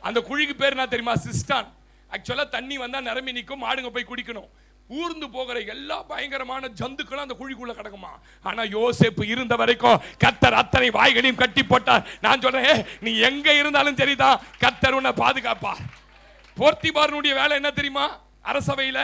அந்த குழிக்கு பேர் என்ன தெரியுமா? சிஸ்டான். ஆக்சுவலா தண்ணி வந்தா நிரம்பி நிற்கும், மாடுங்க போய் குடிக்கணும். ஊர்ந்து போகிற எல்லா பயங்கரமான ஜந்துக்களும் அந்த குழிக்குள்ள கிடக்குமா. ஆனா யோசேப்பு இருந்த வரைக்கும் கர்த்தர் அத்தனை வாய்களையும் கட்டி போட்டார். நான் சொல்றேன், நீ எங்க இருந்தாலும் சரிதான், கர்த்தர் உன்னை பாதுகாப்பார். போர்த்திபாரனுடைய வேலை என்ன தெரியுமா? அரசவையில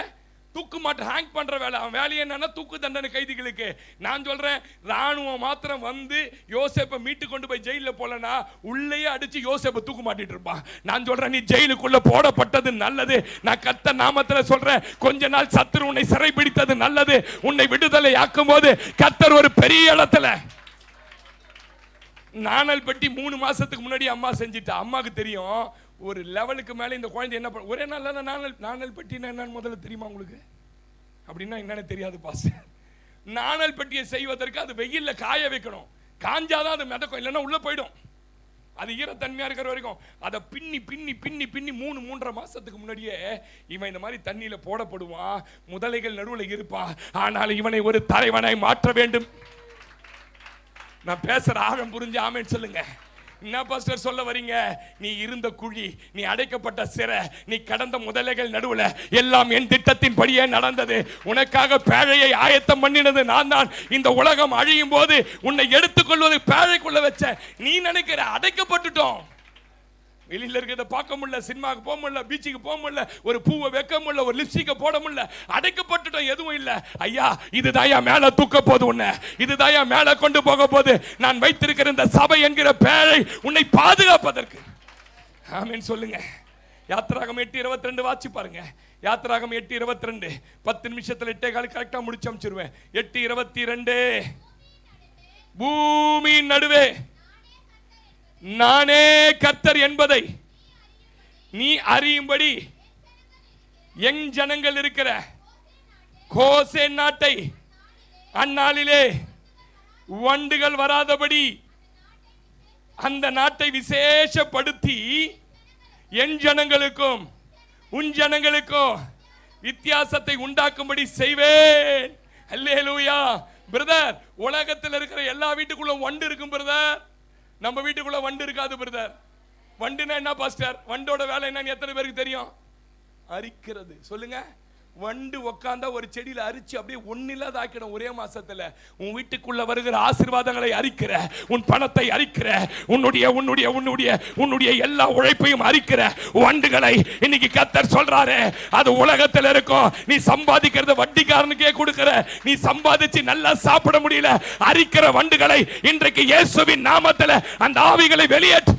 தூக்கு மாட்டு ஹேங் பண்ற வேலை. அவன் வேலையை என்னன்னா தூக்கு தண்டனை கைதிகளுக்கு. நான் சொல்றேன், ராணுவம் மாத்திரம் வந்து யோசேப்பை மீட்டு கொண்டு போய் ஜெயில போலனா உள்ளேயே அடிச்சு யோசேப்பை தூக்கு மாட்டிட்டு இருப்பான். நான் சொல்றேன், நீ ஜெயிலுக்குள்ள போடப்பட்டது நல்லது. நான் கர்த்தர் நாமத்துல சொல்றேன், கொஞ்ச நாள் சத்துரு உன்னை சிறை பிடித்தது நல்லது. உன்னை விடுதலை ஆக்கும் போது கர்த்தர் ஒரு பெரிய இடத்துல நாணல் பெட்டி 3 மாசத்துக்கு முன்னாடி அம்மா செஞ்சிட்டா. அம்மாக்கு தெரியும் ஒரு லெவலுக்கு மேல இந்த குழந்தை என்ன பண்ண. ஒரே நாள் நாணல் பெட்டினா என்னன்னு முதல்ல தெரியுமா உங்களுக்கு? அப்படின்னா என்னன்னு தெரியாது பாஸ்டர். நாணல் பெட்டியை செய்வதற்கு அது வெயில்ல காய வைக்கணும். காஞ்சாதான் அது மிதக்கும், இல்லைன்னா உள்ள போயிடும். அது ஈரத்தன்மையா இருக்கிற வரைக்கும் அதை பின்னி 3.5 மாசத்துக்கு முன்னாடியே இவன் இந்த மாதிரி தண்ணியில போடப்படுவான். முதலைகள் நடுவில் இருப்பான். ஆனால் இவனை ஒரு தலைவனாய் மாற்ற வேண்டும். நான் பேசுற ஆழம் புரிஞ்சு ஆமென் சொல்லுங்க. என்ன பாஸ்டர் சொல்ல வரீங்க? நீ இருந்த குழி, நீ அடைக்கப்பட்ட சிறை, நீ கடந்த முதலைகள் நடுவுல எல்லாம் என் திட்டத்தின் படியே நடந்தது. உனக்காக பேழையை ஆயத்தம் பண்ணினது நான் தான். இந்த உலகம் அழியும் போது உன்னை எடுத்துக்கொள்வது பேழைக்குள்ள வச்ச. நீ நினைக்கிற அடைக்கப்பட்டுட்டோம். வெளியில இருக்கிறத பார்க்க முடியல, சினிமாவுக்கு போக முடியல, பீச்சுக்கு போக முடியல, ஒரு பூவை வைக்க முடியல, ஒரு லிப்ஸ்டிக்கை போட முடியல, அடைக்கப்பட்டுட்டோம். எதுவும் இல்ல. ஐயா, இதுதாயா மேல தூக்க போது, உன்னை இதுதாயா மேல கொண்டு போக போது. நான் வைத்திருக்கிற இந்த சபை என்கிற பேழை உன்னை பாதுகாப்பதற்கு. ஆமென் சொல்லுங்க. யாத்திராகம் 8:22 வாசி பாருங்க. யாத்திராகம் 8:22 10 நிமிஷத்துல 8:15 கரெக்டா முடிச்சு அமைச்சிருவேன். 8:22 பூமியின் நடுவே நானே கர்த்தர் என்பதை நீ அறியும்படி என் ஜனங்கள் இருக்கிற கோசேன் நாட்டை அந்நாளிலே வண்டுகள் வராதபடி அந்த நாட்டை விசேஷப்படுத்தி என் ஜனங்களுக்கும் உன் ஜனங்களுக்கும் வித்தியாசத்தை உண்டாக்கும்படி செய்வேன். அல்லேலூயா. பிரதர், உலகத்தில் இருக்கிற எல்லா வீட்டுக்குள்ள வண்டு இருக்கும் பிரதர். நம்ம வீட்டுக்குள்ள வண்டு இருக்காது பிரதர். வண்டுனா என்ன பாஸ்டர்? வண்டோட வேலை என்னன்னு எத்தனை பேருக்கு தெரியும்? அரிக்கிறது. சொல்லுங்க. வண்டு உக்காந்தா ஒரு செடியில அரிச்சு அப்படியே ஒன்னில்லாத ஆக்கிடும் ஒரே மாசத்துல. உன் வீட்டுக்குள்ள வருகிற ஆசீர்வாதங்களை அரிக்கிற, உன் பணத்தை அரிக்கிற, உன்னுடைய உன்னுடைய உன்னுடைய உன்னுடைய எல்லா உழைப்பையும் அரிக்கிற வண்டுகளை இன்னைக்கு கர்த்தர் சொல்றாரு, அது உலகத்தில் இருக்கும். நீ சம்பாதிக்கிறத வட்டிக்காரனுக்கே கொடுக்கிற, நீ சம்பாதிச்சு நல்லா சாப்பிட முடியல, அரிக்கிற வண்டுகளை இன்றைக்கு இயேசுவின் நாமத்தில் அந்த ஆவிகளை வெளியேற்று.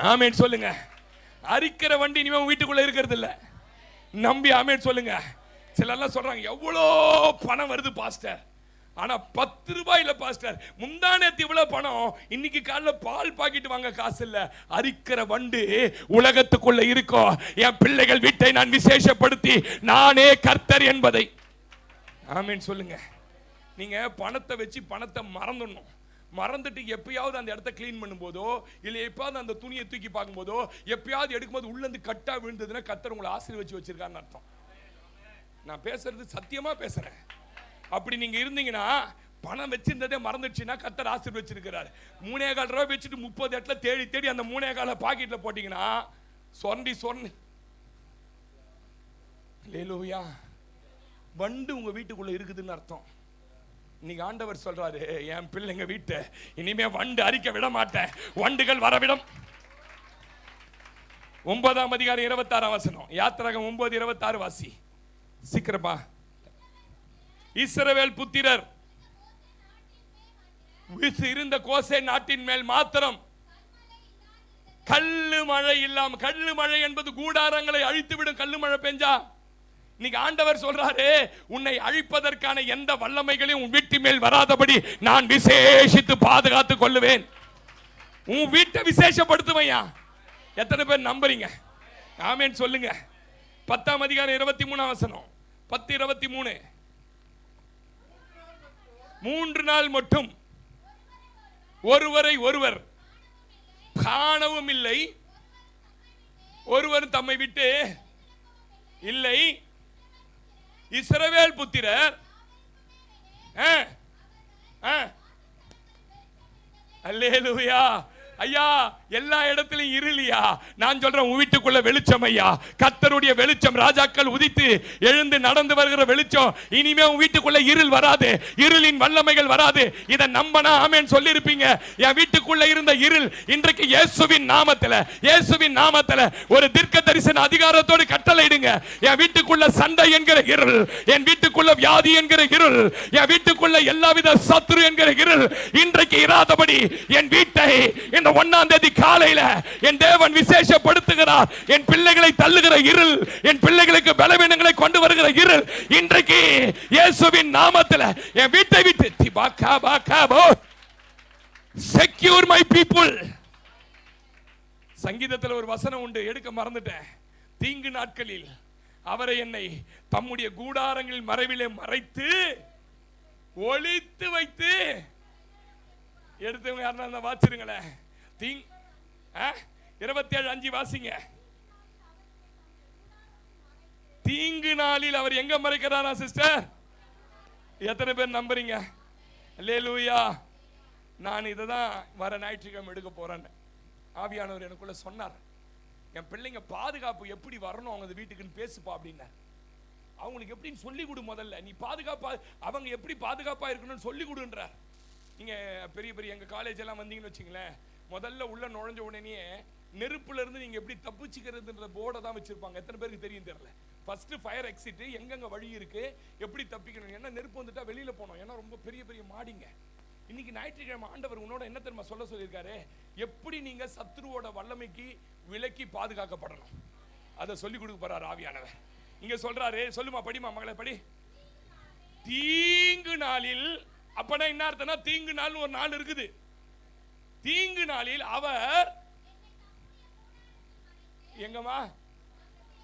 ஆமென் சொல்லுங்க. அரிக்கிற வண்டி இனிமே வீட்டுக்குள்ள இருக்கிறது இல்ல. நம்பி ஆமென் சொல்லுங்க. சிலர்லாம் சொல்றாங்க, எவ்வளோ பணம் வருது பாஸ்டர், ஆனா 10 ரூபாய் இல்ல பாஸ்டர், முந்தானேத்து இவ்வளவு பணம், இன்னைக்கு காலைல பால் பாக்கெட் வாங்க காசு இல்ல. அரிக்கிற வண்டு உலகத்துக்குள்ள இருக்கும். என் பிள்ளைகள் வீட்டை நான் விசேஷப்படுத்தி நானே கர்த்தர் என்பதை ஆமென் சொல்லுங்க. நீங்க பணத்தை வச்சு பணத்தை மறந்துடணும். மறந்துட்டு எப்பயாவது அந்த இடத்த கிளீன் பண்ணும்போதோ இல்லை எப்பயாவது அந்த துணியை தூக்கி பார்க்கும்போதோ எப்பயாவது எடுக்கும்போது உள்ளேருந்து கட்டா விழுந்ததுன்னா கர்த்தர் உங்களை ஆசீர்வதிச்சு வச்சிருக்காருன்னு அர்த்தம். நான் பேசுறது சத்தியமா பேசுறேன். அப்படி நீங்க இருந்தீங்கன்னா, பணம் வச்சிருந்ததே மறந்துடுச்சுன்னா கர்த்தர் ஆசீர்வதிச்சிருக்கிறார். 3.25 ரூபாய் வச்சுட்டு 30 இடத்துல தேடி தேடி அந்த 3.25 பாக்கெட்ல போட்டீங்கன்னா சொர்ணி ஹல்லேலூயா, வண்டு உங்க வீட்டுக்குள்ள இருக்குதுன்னு அர்த்தம். இன்னைக்கு ஆண்டவர் சொல்றாரு, என் பிள்ளைங்க வீட்டை இனிமே வண்டு அரிக்க விட மாட்டேன், வண்டுகள் வரவிடம். 9ஆம் அதிகாரம் 26ஆம் வசனம், யாத்திராகம் 9:26 வாசி சீக்கிரமா. இஸ்ரவேல் புத்திரர் இருந்த கோசே நாட்டின் மேல் மாத்திரம் கல்லு மழை இல்லாம, கல்லு மழை என்பது கூடாரங்களை அழித்துவிடும். கல்லு மழை பெஞ்சா இன்னைக்கு ஆண்டவர் சொல்றாரு, உன்னை அழிப்பதற்கான எந்த வல்லமைகளையும் உன் வீட்டு மேல் வராதபடி நான் விசேஷித்து பாதுகாத்துக் கொள்ளுவேன். உன் வீட்டை விசேஷப்படுத்துவையா. எத்தனை பேர் நம்புறீங்க? ஆமென் சொல்லுங்க. 10ஆம் அதிகாரம் 23ஆம் வசனம், 10:23. 3 நாள் மட்டும் ஒருவரை ஒருவர் காணவும் இல்லை, ஒருவர் தம்மை விட்டு இல்லை. இஸ்ரவேல் புத்திரர் அல்லேலூயா. ஐயா, எல்லா இடத்திலும் இருளியா? நான் சொல்றேன், உன் வீட்டுக்குள்ள வெளிச்சம் ஐயா. கர்த்தருடைய வெளிச்சம், ராஜாக்கள் உதித்து எழுந்து நடந்து வருகிற வெளிச்சம். இனிமே உன் வீட்டுக்குள்ள இருள் வராது, இருளின் வல்லமைகள் வராது. இதை நம்பனா ஆமென் சொல்லி இருப்பீங்க. என் வீட்டுக்குள்ள இருந்த இருள் இன்றைக்கு இயேசுவின் நாமத்துல, இயேசுவின் நாமத்துல ஒரு தீர்க்க தரிசன அதிகாரத்தோடு கட்டளையிடுங்க. என் வீட்டுக்குள்ள சண்டை என்கிற இருள், என் வீட்டுக்குள்ள வியாதி என்கிற இருள், என் வீட்டுக்குள்ள எல்லாவித சத்துரு என்கிற இருள் இன்றைக்கு இராதபடி என் வீட்டை இந்த 1ஆம் தேதி காலையில என் தேவன் விசேஷப்படுத்துகிறார். என் பிள்ளைகளை தள்ளுகிற இருள், என் பிள்ளைகளுக்கு பலவீனங்களை கொண்டு வருகிற இருள் இன்றைக்கு இயேசுவின் நாமத்தில் என் வீட்டை விட்டு செக்யூர் மை பீப்புள். சங்கீதத்தில் ஒரு வசனம் உண்டு, எடுக்க மறந்துட்டேன். தீங்கு நாட்களில் அவரை என்னை தம்முடைய கூடாரங்களில் மறைவிலே மறைத்து ஒளித்து வைத்து. எடுத்தவங்க யாருன்னா இருந்தா வாச்சிருங்களேன். 27:5 வாசிங்க. தீங்கு நாளில் அவர் எங்க மறைக்கிறாரா சிஸ்டர்? எத்தனை பேர் நம்புறீங்க? அல்லேலூயா. நான் இதை தான் வர ஞாயிற்றுக்கிழமை எடுக்க போறேன். ஆவியானவர் எனக்குள்ள சொன்னார், என் பிள்ளைங்க பாதுகாப்பு எப்படி வரணும் அவங்க வீட்டுக்குன்னு பேசுப்பா அப்படின்னார். அவங்களுக்கு எப்படின்னு சொல்லி கொடு. முதல்ல நீ பாதுகாப்பா, அவங்க எப்படி பாதுகாப்பா இருக்கணும்னு சொல்லி கொடுன்றார். நீங்க பெரிய பெரிய எங்க காலேஜ் எல்லாம் வந்தீங்கன்னு வச்சுங்களேன், முதல்ல உள்ள நுழைஞ்ச உடனே நெருப்புல இருந்து நீங்க எப்படி தப்பிச்சுக்கிறதுன்ற போர்டை தான் வச்சிருப்பாங்க. எத்தனை பேருக்கு தெரியும் தெரியல. ஃபர்ஸ்ட் ஃபயர் எக்ஸிட், எங்கெங்க வழி இருக்கு, எப்படி தப்பிக்கணும். ஏன்னா நெருப்பு வந்துட்டா வெளியில போனோம், ஏன்னா ரொம்ப பெரிய பெரிய மாடிங்க. இன்னைக்கு ஞாயிற்றுக்கிழமை ஆண்டவர் உன்னோட என்ன தெரியுமா சொல்ல சொல்லியிருக்காரு? எப்படி நீங்க சத்துருவோட வல்லமைக்கு விலக்கி பாதுகாக்கப்படணும் அதை சொல்லி கொடுக்க போறாரு ஆவியானவர். இங்க சொல்றாரு, சொல்லுமா படிமா மகளை படி. தீங்கு நாளில், அப்பனா என்ன அர்த்தம்னா தீங்கு நாள் ஒரு நாள் இருக்குது. தீங்கு நாளில் அவர் எங்கம்மா,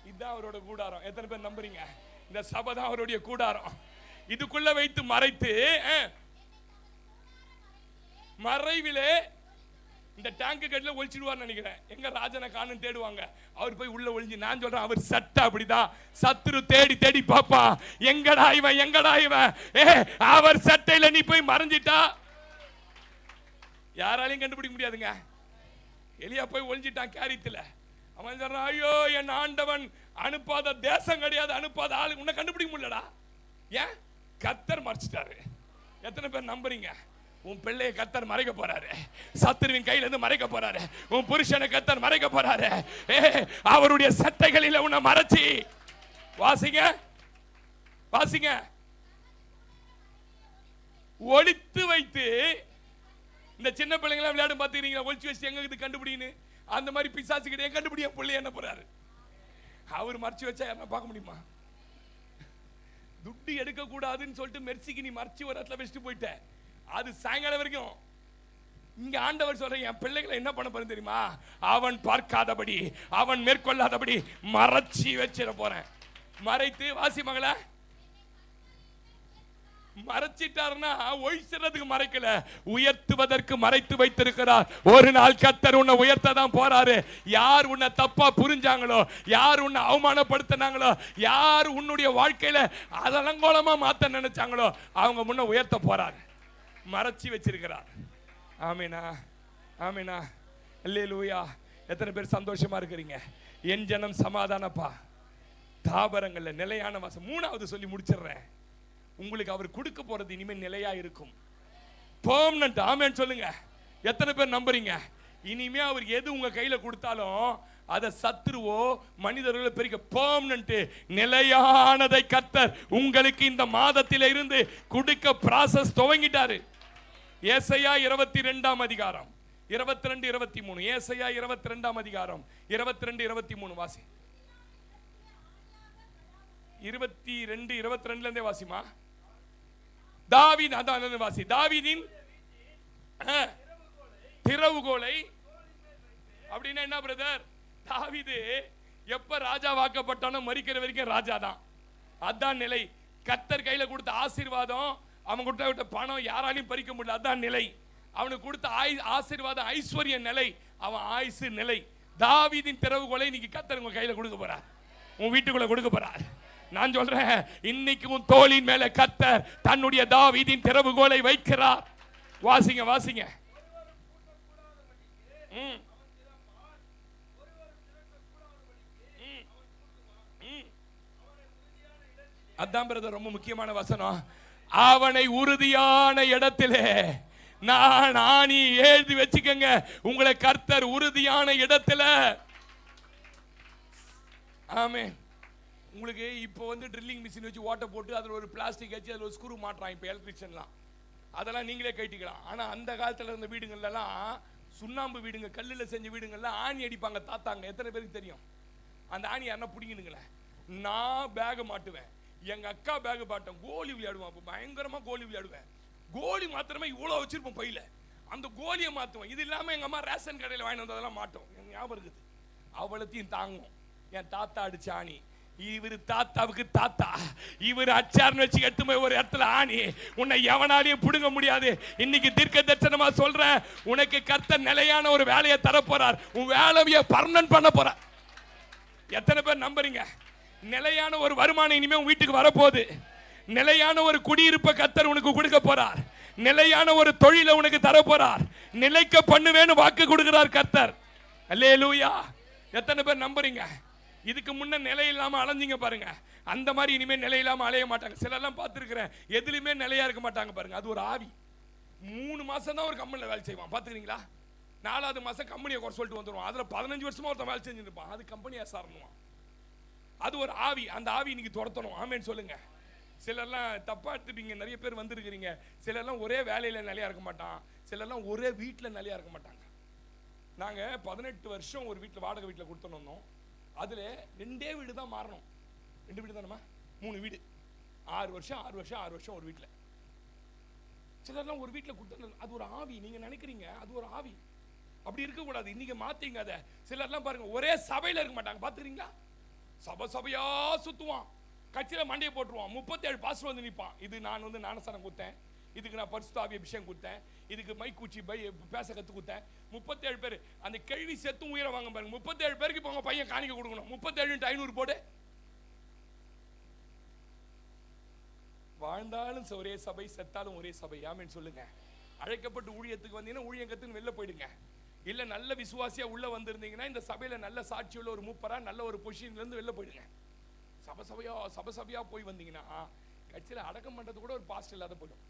இதுதான் அவரோட கூடாரம். எத்தனை பேர் நம்புறீங்க? இந்த சபை தான் அவருடைய கூடாரம். இதுக்குள்ள வைத்து மறைத்து, மறைவிலே இந்த டேங்க் கட்டில ஒழிச்சிடுவார் நினைக்கிறேன். எங்க ராஜனை காணும் தேடுவாங்க, அவர் போய் உள்ள ஒளிஞ்சு. நான் சொல்றேன், அவர் சட்டை அப்படிதான். சத்துரு தேடி தேடி பாப்பா, எங்கடா இவன் எங்கடா இவன். அவர் சட்டையில நீ போய் மறைஞ்சிட்டா யாராலையும் கண்டுபிடிக்க முடியாதுங்க. எலியா போய் ஒளிஞ்சிட்டான் கேரித்துல. அவன் சொல்றான், ஐயோ என் ஆண்டவன் அனுப்பாத தேசம் கிடையாது, அனுப்பாத ஆளு உன்னை கண்டுபிடிக்க முடியலடா. ஏன்? கர்த்தர் மறைச்சிட்டாரு. எத்தனை பேர் நம்புறீங்க? உன் பிள்ளைய கர்த்தர் மறைக்க போறாரு, சத்துருவின் கையில இருந்து மறைக்க போறாரு, உன் புருஷனை கர்த்தர் மறைக்க போறாரு. அவருடைய சட்டைகளில உன்னை மறைச்சி வாசிங்க வாசிங்க ஒளித்து வைத்து. இந்த சின்ன பிள்ளைங்களா விளையாடும் பார்த்துக்கிறீங்களா? ஒளிச்சு வச்சு எங்க இது கண்டுபிடின்னு. அந்த மாதிரி பிசாசு கிட்டே கண்டுபிடிய பிள்ளை என்ன போறாரு. அவர் மறைச்சு வச்சா என்ன பார்க்க முடியுமா? துட்டு எடுக்க கூடாதுன்னு சொல்லிட்டு மெர்சிக்கு நீ மறைச்சு ஒரு இடத்துல வச்சுட்டு போயிட்ட. அது சாயங்காலம் வரைக்கும். இங்க ஆண்டவர் சொல்றேன், என் பிள்ளைகளை என்ன பண்ண போறேன் தெரியுமா? அவன் பார்க்காதபடி, அவன் மேற்கொள்ளாதபடி மறைச்சி வச்சிட போறேன். மறைத்து வாசி மகள மறைச்சிட்டாருன்னா ஒழிச்சுறதுக்கு மறைக்கல, உயர்த்துவதற்கு மறைத்து வைத்திருக்கிறார். ஒரு நாள் கர்த்தர் உன்னை உயர்த்த தான் போறாரு. யார் உன்னை தப்பா புரிஞ்சாங்களோ, யார் உன்னை அவமானப்படுத்தினாங்களோ, யார் உன்னுடைய வாழ்க்கையில அதலங்கோலமா மாத்த நினைச்சாங்களோ, அவங்க முன்ன உயர்த்த போறாரு. மறைச்சி வச்சிருக்கிறார். ஆமீனா ஆமீனா அல்லேலூயா. எத்தனை பேர் சந்தோஷமா இருக்கிறீங்க? என் ஜனம் சமாதானப்பா, தாபரங்கள்ல நிலையான வாசம். மூணாவது சொல்லி முடிச்சிடுறேன். உங்களுக்கு அவர் கொடுக்க போறது இனிமேல் நிலையா இருக்கும், பெர்மனன்ட். ஆமென் சொல்லுங்க. எத்தனை பேர் நம்புறீங்க? இனிமே அவர் எது உங்க கையில கொடுத்தாலும் அதை சத்துருவோ மனிதர்களோ பெருக்க பெர்மனன்ட் நிலையானதை கர்த்தர் உங்களுக்கு இந்த மாதத்தில இருந்து கொடுக்க process துவங்கிட்டாரு. ஏசாயா 22ஆம் அதிகாரம் 22 23. ஏசாயா 22ஆம் அதிகாரம் 22 23 வாசி. 22 22ல இருந்தே வாசிமா. தாவீது அதான் வாசி. தாவீதின் திறவுகோலை அப்படின்னா என்ன பிரதர்? தாவீது எப்ப ராஜா வாக்கப்பட்டானோ மரிக்கிற வரைக்கும் ராஜா தான். அதான் நிலை. கர்த்தர் கையில கொடுத்த ஆசீர்வாதம், அவன் கொடுத்த பணம் யாராலையும் பறிக்க முடியல. அதான் நிலை. அவனுக்கு கொடுத்த ஆசீர்வாதம் ஐஸ்வர்ய நிலை, அவன் ஆயுசு நிலை. தாவீதின் திறவுகோலை இன்னைக்கு கர்த்தர் உங்க கையில கொடுக்க போறார், உன் வீட்டுக்குள்ள கொடுக்க போறார். நான் சொல்றேன், இன்னைக்கு உன் தோளின் மேல கர்த்தர் தன்னுடைய தாவீதின் திறவுகோலை வைக்கிறார். வாசிங்க வாசிங்க. அதான் பிரதர் ரொம்ப முக்கியமான வசனம். அவனை உறுதியான இடத்திலே நான் ஆணி எழுதி வச்சுக்கங்க. உங்களை கர்த்தர் உறுதியான இடத்துல. ஆமென். உங்களுக்கு இப்போ வந்து ட்ரில்லிங் மிஷின் வச்சு ஓட்ட போட்டு அதில் ஒரு பிளாஸ்டிக் வச்சு அதில் ஒரு ஸ்க்ரூ மாட்டுறான் இப்போ எலக்ட்ரிஷியன்லாம். அதெல்லாம் நீங்களே கட்டிக்கலாம். ஆனால் அந்த காலத்தில் இருந்த வீடுங்கள்லாம் சுண்ணாம்பு வீடுங்க, கல்லில் செஞ்ச வீடுங்கள்லாம் ஆணி அடிப்பாங்க தாத்தாங்க. எத்தனை பேருக்கு தெரியும்? அந்த ஆணி யாருன்னா பிடிங்கணுங்களேன். நான் பேகை மாட்டுவேன், எங்க அக்கா பேக் மாட்டேன், கோலி விளையாடுவேன். அப்போ பயங்கரமா கோலி விளையாடுவேன். கோலி மாத்திரமே இவ்வளோ வச்சிருப்போம் பையில, அந்த கோலியை மாற்றுவோம். இது இல்லாமல் எங்கள் அம்மா ரேஷன் கடையில் வாங்கி வந்ததெல்லாம் மாட்டோம். எனக்கு ஞாபகம் இருக்குது. அவ்வளோத்தையும் தாங்கும். என் தாத்தா அடிச்ச ஆணி. இவர் தாத்தாவுக்கு தாத்தா, இவர் அச்சார்னு வச்சு எடுத்து போய் ஒரு இடத்துல ஆணி. உன்னை எவனாலையும் பிடுங்க முடியாது. இன்னைக்கு தீர்க்க தரிசனமா சொல்றேன், உனக்கு கர்த்தர் நிலையான ஒரு வேலையை தரப்போறார். உன் வேலையை பர்மனன்ட் பண்ண போறார். எத்தனை பேர் நம்புறீங்க? நிலையான ஒரு வருமானம் இனிமே உன் வீட்டுக்கு வரப்போகுது. நிலையான ஒரு குடியிருப்பை கர்த்தர் உனக்கு கொடுக்க போறார். நிலையான ஒரு தொழிலை உனக்கு தர போறார். நிலைக்க பண்ணுவேன்னு வாக்கு கொடுக்கிறார் கர்த்தர். அல்லேலூயா. எத்தனை பேர் நம்புறீங்க? இதுக்கு முன்ன நிலை இல்லாம அலைஞ்சிங்க பாருங்க, அந்த மாதிரி இனிமே நிலை இல்லாம அலைய மாட்டாங்க. சிலர்லாம் பார்த்துருக்கிறேன், எதுலையுமே நிலையா இருக்க மாட்டாங்க பாருங்க. அது ஒரு ஆவி. 3 மாசம் தான் ஒரு கம்பெனியில் வேலை செய்வான் பார்த்துக்கிறீங்களா? 4வது மாசம் கம்பெனியை குறை சொல்லிட்டு வந்துடுவான். அதில் 15 வருஷமா ஒருத்தன் வேலை செஞ்சுருப்பான். அது கம்பெனியா சாரணுவான். அது ஒரு ஆவி. அந்த ஆவி இன்னைக்கு துரத்தணும். ஆமேன்னு சொல்லுங்க. சிலர்லாம் தப்பா எடுத்துப்பீங்க, நிறைய பேர் வந்திருக்கிறீங்க. சிலர்லாம் ஒரே வேலையில் நிலையா இருக்க மாட்டான், சிலர்லாம் ஒரே வீட்டில் நிலையா இருக்க மாட்டாங்க. நாங்கள் 18 வருஷம் ஒரு வீட்டில் வாடகை வீட்டில் கொடுத்துன்னு வந்தோம். அதில் 2 வீடு தான் மாறணும். 2 வீடு தானம்மா, 3 வீடு. 6 வருஷம் 6 வருஷம் 6 வருஷம் ஒரு வீட்டில். சிலர்லாம் ஒரு வீட்டில் கொடுத்து, அது ஒரு ஆவி. நீங்கள் நினைக்கிறீங்க அது ஒரு ஆவி. அப்படி இருக்கக்கூடாது. இன்னைக்கு மாற்றிங்க அதை. சிலர்லாம் பாருங்க ஒரே சபையில் இருக்க மாட்டாங்க பார்த்துக்கிறீங்களா? சபையா சுற்றுவான், கட்சியில் மண்டையை போட்டுருவான். 37 பாஸ்டர் வந்து நிற்பான். இது நான் வந்து ஞானஸ்தானம் கொடுத்தேன், இதுக்கு நான் பரிசுத்த ஆவி அபிஷேகம் கொடுத்தேன், இதுக்கு மைக்கூச்சி பேச கற்று கொடுத்தேன். 37 பேர். அந்த கேள்வி செத்தும் உயிரை வாங்க பாருங்க. 37 பேருக்கு இப்போ உங்க பையன் காணிக்க கொடுக்கணும். 37 × 500 போடு. வாழ்ந்தாலும் ஒரே சபை, செத்தாலும் ஒரே சபை. ஆமென் சொல்லுங்க. அழைக்கப்பட்டு ஊழியத்துக்கு வந்தீங்கன்னா ஊழியம் கத்துன்னு வெளில போயிடுங்க. இல்ல நல்ல விசுவாசியா உள்ள வந்திருந்தீங்கன்னா இந்த சபையில நல்ல சாட்சியுள்ள ஒரு மூப்பரா நல்ல ஒரு பொசிஷன்ல இருந்து வெளில போயிடுங்க. சபையா போய் வந்தீங்கன்னா கட்சியில அடக்கம் பண்றது கூட ஒரு பாஸ்ட் இல்லாத போயிடும்.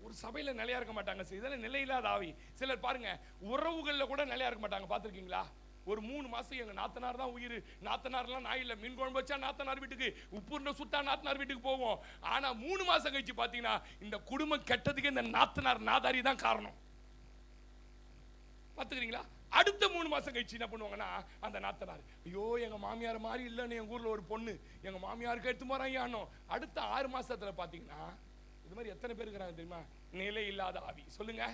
ஒரு சபையில நிலையா இருக்க மாட்டாங்க. இதெல்லாம் நிலையில்லாத ஆவி. சிலர் பாருங்க உறவுகள்ல கூட நிலையா இருக்க மாட்டாங்க. பாத்திருக்கீங்களா? ஒரு 3 மாசம் எங்க நாத்தனார் தான் உயிர். நாத்தனார்லாம் நான் இல்ல. மீன் குழம்பு வச்சா நாத்தனார் வீட்டுக்கு, உப்புருண்ட சுட்டா நாத்தனார் வீட்டுக்கு போவோம். ஆனா 3 மாசம் கழிச்சு பாத்தீங்கன்னா இந்த குடும்பம் கெட்டதுக்கு இந்த நாத்தனார் நாதாரி தான் காரணம். பாத்துக்கிறீங்களா? அடுத்த 3 மாசம் கழிச்சு என்ன பண்ணுவாங்கன்னா அந்த நாத்தனார், ஐயோ எங்க மாமியார் மாதிரி இல்லன்னு எங்க ஊர்ல ஒரு பொண்ணு எங்க மாமியாருக்கு எடுத்து போறாங்க. அடுத்த 6 மாசத்துல பாத்தீங்கன்னா இது மாதிரி எத்தனை பேர் இருக்கிறாங்க தெரியுமா? நிலை இல்லாத ஆவி. சொல்லுங்க.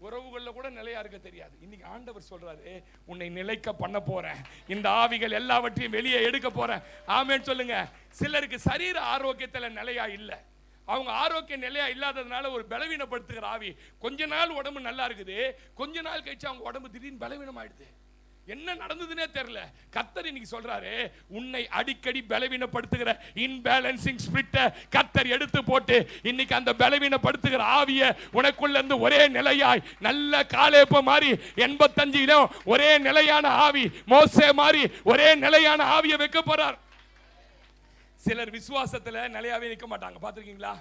உறவுகள்ல கூட நிலையா இருக்க தெரியாது. இன்னைக்கு ஆண்டவர் சொல்றாரு, உன்னை நிலைக்க பண்ண போறேன். இந்த ஆவிகள் எல்லாவற்றையும் வெளியே எடுக்க போறேன். ஆமென் சொல்லுங்க. சிலருக்கு சரீர ஆரோக்கியத்துல நிலையா இல்ல. அவங்க ஆரோக்கிய நிலையா இல்லாததுனால ஒரு பலவீனப்படுத்துகிற ஆவி. கொஞ்ச நாள் உடம்பு நல்லா இருக்குது, கொஞ்ச நாள் கழிச்சு அவங்க உடம்பு திடீர்னு பலவீனம் ஆயிடுது. என்ன நடந்ததுன்னே தெரியல. கர்த்தர் இன்னைக்கு சொல்றாரு, உன்னை அடிக்கடி பலவீனப்படுத்துகிற இன்பேலன்சிங் ஸ்பிரிட்டை கர்த்தர் எடுத்து போட்டு இன்னைக்கு அந்த பலவீனப்படுத்துகிற ஆவியை உனக்குள்ள இருந்து ஒரே நிலையாய் நல்ல காலேப்பு மாதிரி 85 ஒரே நிலையான ஆவி, மோசே மாதிரி ஒரே நிலையான ஆவியை வைக்க போறார். சிலர் விசுவாசத்துல நிலையாவே நிற்க மாட்டாங்க. பாத்திருக்கீங்களா?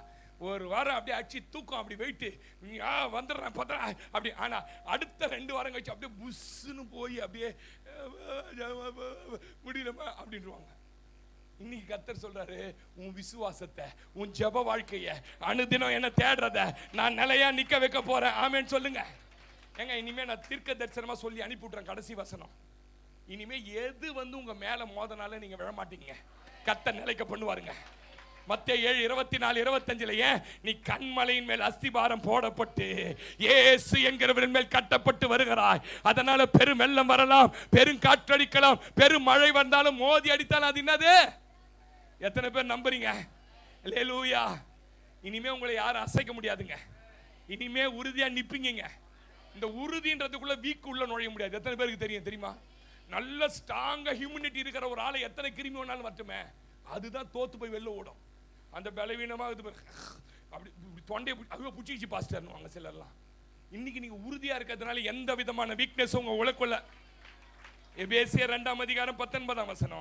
ஒரு வாரம் அப்படியே அடிச்சு தூக்கம், அப்படி வெயிட்டு வந்துடுறேன் அப்படி. ஆனா அடுத்த 2 வாரம் கழிச்சு அப்படியே புஷ்னு போய் அப்படியே முடியலமா அப்படின்றாங்க. இன்னைக்கு கர்த்தர் சொல்றாரு, உன் விசுவாசத்தை, உன் ஜெப வாழ்க்கைய, அனுதினம் என்ன தேடுறத நான் நிலையா நிக்க வைக்க போறேன். ஆமென் சொல்லுங்க. ஏங்க இனிமே நான் தீர்க்க தரிசனமா சொல்லி அனுப்பி விட்டுறேன். கடைசி வசனம். இனிமே எது உங்க மேல மோதனால நீங்க விழ மாட்டீங்க. கர்த்தர் நிலைக்க பண்ணுவாருங்க. மத்தேயு 7:24-25 நீ கண்மலையின் மேல் அஸ்திபாரம் போடப்பட்டு இயேசு என்கிறவரின் மேல் கட்டப்பட்டு வருகிறாய். அதனால பெரும் வெள்ளம் வரலாம், பெரும் காற்றடிக்கலாம், பெரும் மழை வந்தாலும் மோதி அடித்தாலும் அது என்னது? எத்தனை பேர் நம்புறீங்க? அல்லேலூயா. இனிமே உங்களை யாரும் அசைக்க முடியாதுங்க. இனிமே உறுதியா நிப்பீங்க. இந்த உறுதின்றதுக்குள்ள வீக் உள்ள நுழைய முடியாது. எத்தனை பேருக்கு தெரியுமா? நல்ல ஸ்ட்ராங்கா ஹியூமினிட்டி இருக்கிற ஒரு ஆளை எத்தனை கிருமி வேணாலும் வரட்டுமே, அதுதான் தோத்து போய் வெளில ஓடும். அந்த பலவீனமா இது அப்படி தொண்டையை புடிச்சு பாஸ்டர்னுவாங்க சிலர்லாம். இன்னைக்கு நீங்க உறுதியா இருக்கிறதுனால எந்த விதமான வீக்னஸ் உங்க உலக்குள்ள. எபேசியர் 2:19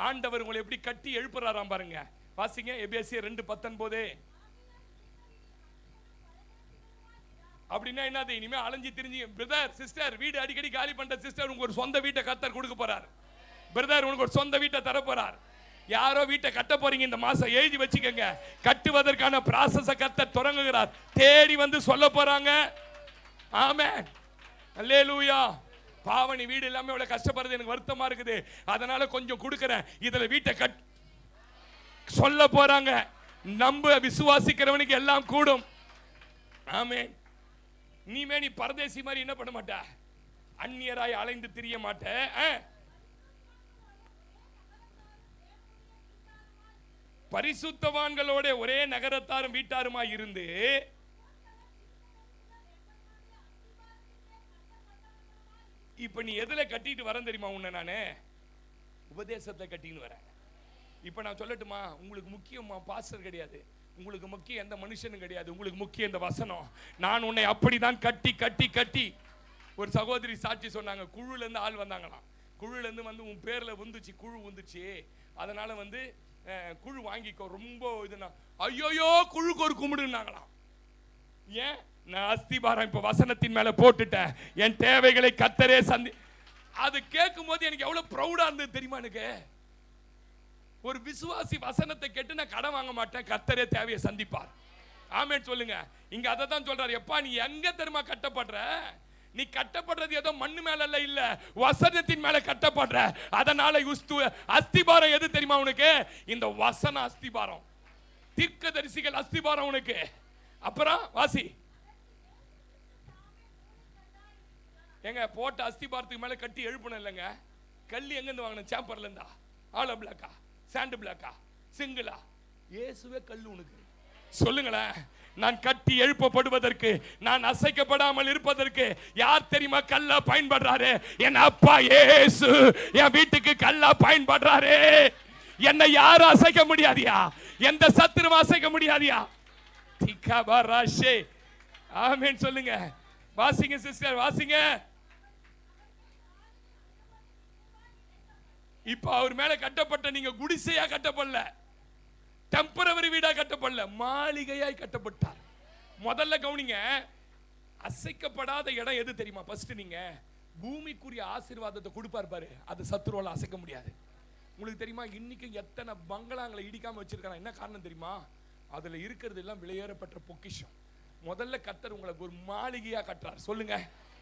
ஆண்டவர் உங்களை எப்படி கட்டி எழுப்புறாராம் பாருங்க. வாசிங்க எபேசியர் 2:19. அப்படின்னா என்னது? இனிமே அலைஞ்சி திரிஞ்சு பிரதர் சிஸ்டர் வீடு அடிக்கடி காலி பண்ற சிஸ்டர், உங்களுக்கு ஒரு சொந்த வீட்டை கர்த்தர் கொடுக்க போறார். பிரதர் உங்களுக்கு ஒரு சொந்த வீட்டை தர போறார். யாரோ வீட்டை கட்ட போறீங்க இந்த மாசம், எழுதி வச்சுக்கோங்க. கட்டுவதற்கான ப்ராசஸை கர்த்தர் தொடங்குகிறார். தேடி வந்து சொல்ல போறாங்க. ஆமென் அல்லேலூயா. பாவனி வீடு எல்லாமே இவ்வளவு கஷ்டப்படுறது எனக்கு வருத்தமா இருக்குது, அதனால கொஞ்சம் கொடுக்கிறேன், இதுல வீட்டை சொல்ல போறாங்க. நம்ப விசுவாசிக்கிறவனுக்கு எல்லாம் கூடும். ஆமென். நீ பரதேசி மாதிரி என்ன பண்ண மாட்ட, அந்நியராய் அலைந்து திரிய மாட்ட. பரிசுத்தவான்களோட ஒரே நகரத்தாரும் வீட்டாருமா இருந்து இப்ப நீ எதுல கட்டிட்டு வரேன் தெரியுமா? உன்னை நானு உபதேசத்தை கட்டின்னு வரேன். இப்ப நான் சொல்லட்டுமா? உங்களுக்கு முக்கியமா பாஸ்டர் கிடையாது, உங்களுக்கு முக்கியம் எந்த மனுஷனும் கிடையாது, உங்களுக்கு முக்கியம் இந்த வசனம். நான் உன்னை அப்படிதான் கட்டி கட்டி கட்டி. ஒரு சகோதரி சாட்சி சொன்னாங்க, குழுல இருந்து ஆள் வந்தாங்களாம். குழுல இருந்து உன் பேர்ல வந்துச்சு, குழு வந்துச்சு, அதனால குழு வாங்கிக்கோ, ரொம்ப இதுனா ஐயோயோ குழுக்கு ஒரு கும்பிடுனாங்களாம். ஏன்? நான் அஸ்திபாரம் இப்ப வசனத்தின் மேல போட்டுட்டேன், என் தேவைகளை கர்த்தரே சந்தி. அது கேட்கும் போது எனக்கு எவ்வளவு ப்ரௌடா இருந்தது தெரியுமா? எனக்கு ஒரு விசுவாசி வசனத்தை கேட்டு நான் கடன் வாங்க மாட்டேன், கர்த்தரே தேவையை சந்திப்பார். ஆமென் சொல்லுங்க. இங்க அதை தான் சொல்றாரு. எப்பா நீ எங்க தெரியுமா கட்டப்படுற? நீ கட்டப்படுறது ஏதோ மண்ணு மேல இல்ல, வசனத்தின் மேல கட்டப்படுற. அதனால அஸ்திபாரம் எது தெரியுமா உனக்கு? இந்த வசன அஸ்திபாரம், தீர்க்கதரிசிகள் அஸ்திபாரம் உனக்கு. அப்புறம் வாசி எங்க போட்ட அஸ்திபாரத்துக்கு மேல கட்டி எழுப்பணும் இல்லைங்க. கல்லி எங்க இருந்து வாங்கின? சேம்பர்ல இருந்தா? ஆலோ பிளாக்கா, சாண்ட் பிளாக்கா, சிங்கிளா? இயேசுவே கல்லு உனக்கு. சொல்லுங்களேன். நான் கட்டி எழுப்பப்படுவதற்கு, நான் அசைக்கப்படாமல் இருப்பதற்கு யார் தெரியுமா கல்லா பயன்படுறாரு? என் அப்பா இயேசு என் வீட்டுக்கு கல்லா பயன்படுறாரு. என்னை யாரும் அசைக்க முடியாதியா, எந்த சத்துருவும் அசைக்க முடியாதியா. ஆமென் சொல்லுங்க. வாசிங்க சிஸ்டர், வாசிங்க. இப்ப அவர் மேல கட்டப்பட்ட நீங்க குடிசையா கட்டப்படல, டெம்பரவரி வீடா கட்டப்படல, மாளிகையாய் கட்டப்பட்டார். முதல்ல கவனிங்க, அசைக்கப்படாத இடம் எது தெரியுமா? ஃபர்ஸ்ட் நீங்க பூமிக்குரிய ஆசீர்வாதத்தை கொடுப்பார் பாரு, அது சத்துருவால அசைக்க முடியாது. உங்களுக்கு தெரியுமா இன்னைக்கு எத்தனை பங்களாங்களை இடிக்காம வச்சிருக்காங்க? என்ன காரணம் தெரியுமா? அதுல இருக்கிறது எல்லாம் விலையேறப்பட்ட பொக்கிஷம். முதல்ல கர்த்தர் உங்களுக்கு ஒரு மாளிகையா கட்டுறாரு. சொல்லுங்க,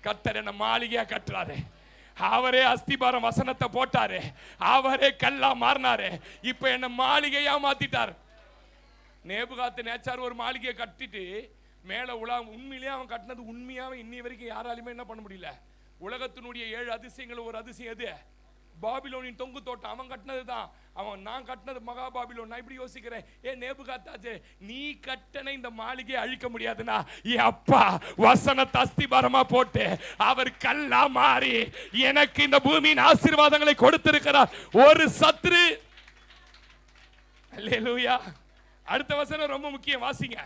கர்த்தர் என்ன மாளிகையா கட்டுறாரு. அவரே அஸ்திபாரம் வசனத்தை போட்டாரு, அவரே கல்லா மாறினாரு, இப்ப என்ன மாளிகையா மாத்திட்டார். நேபுகாத்து நேச்சார் ஒரு மாளிகையை கட்டிட்டு மேல உண்மையிலேயே அவன் கட்டினது உண்மையாவே இன்னி வரைக்கும் யாராலுமே என்ன பண்ண முடியல. உலகத்தினுடைய 7 அதிசயங்கள் ஒரு அதிசயம் எது? பாபிலோனின் தொங்கு தோட்டம். அவன் கட்டினது தான். அவன் நான் கட்டினது மகா பாபிலோன். நான் இப்படி யோசிக்கிறேன், நேபுகாத்நேச்சாரே, நீ கட்டண இந்த மாளிகையை அழிக்க முடியாதுன்னா என் அப்பா வசனத்தை அஸ்திபாரமா போட்டு அவர் கல்லா மாறி எனக்கு இந்த பூமியின் ஆசீர்வாதங்களை கொடுத்திருக்கிறார். ஒரு சத்ரு. அல்லேலூயா. அடுத்த வசனம் ரொம்ப முக்கியம், வாசிங்க.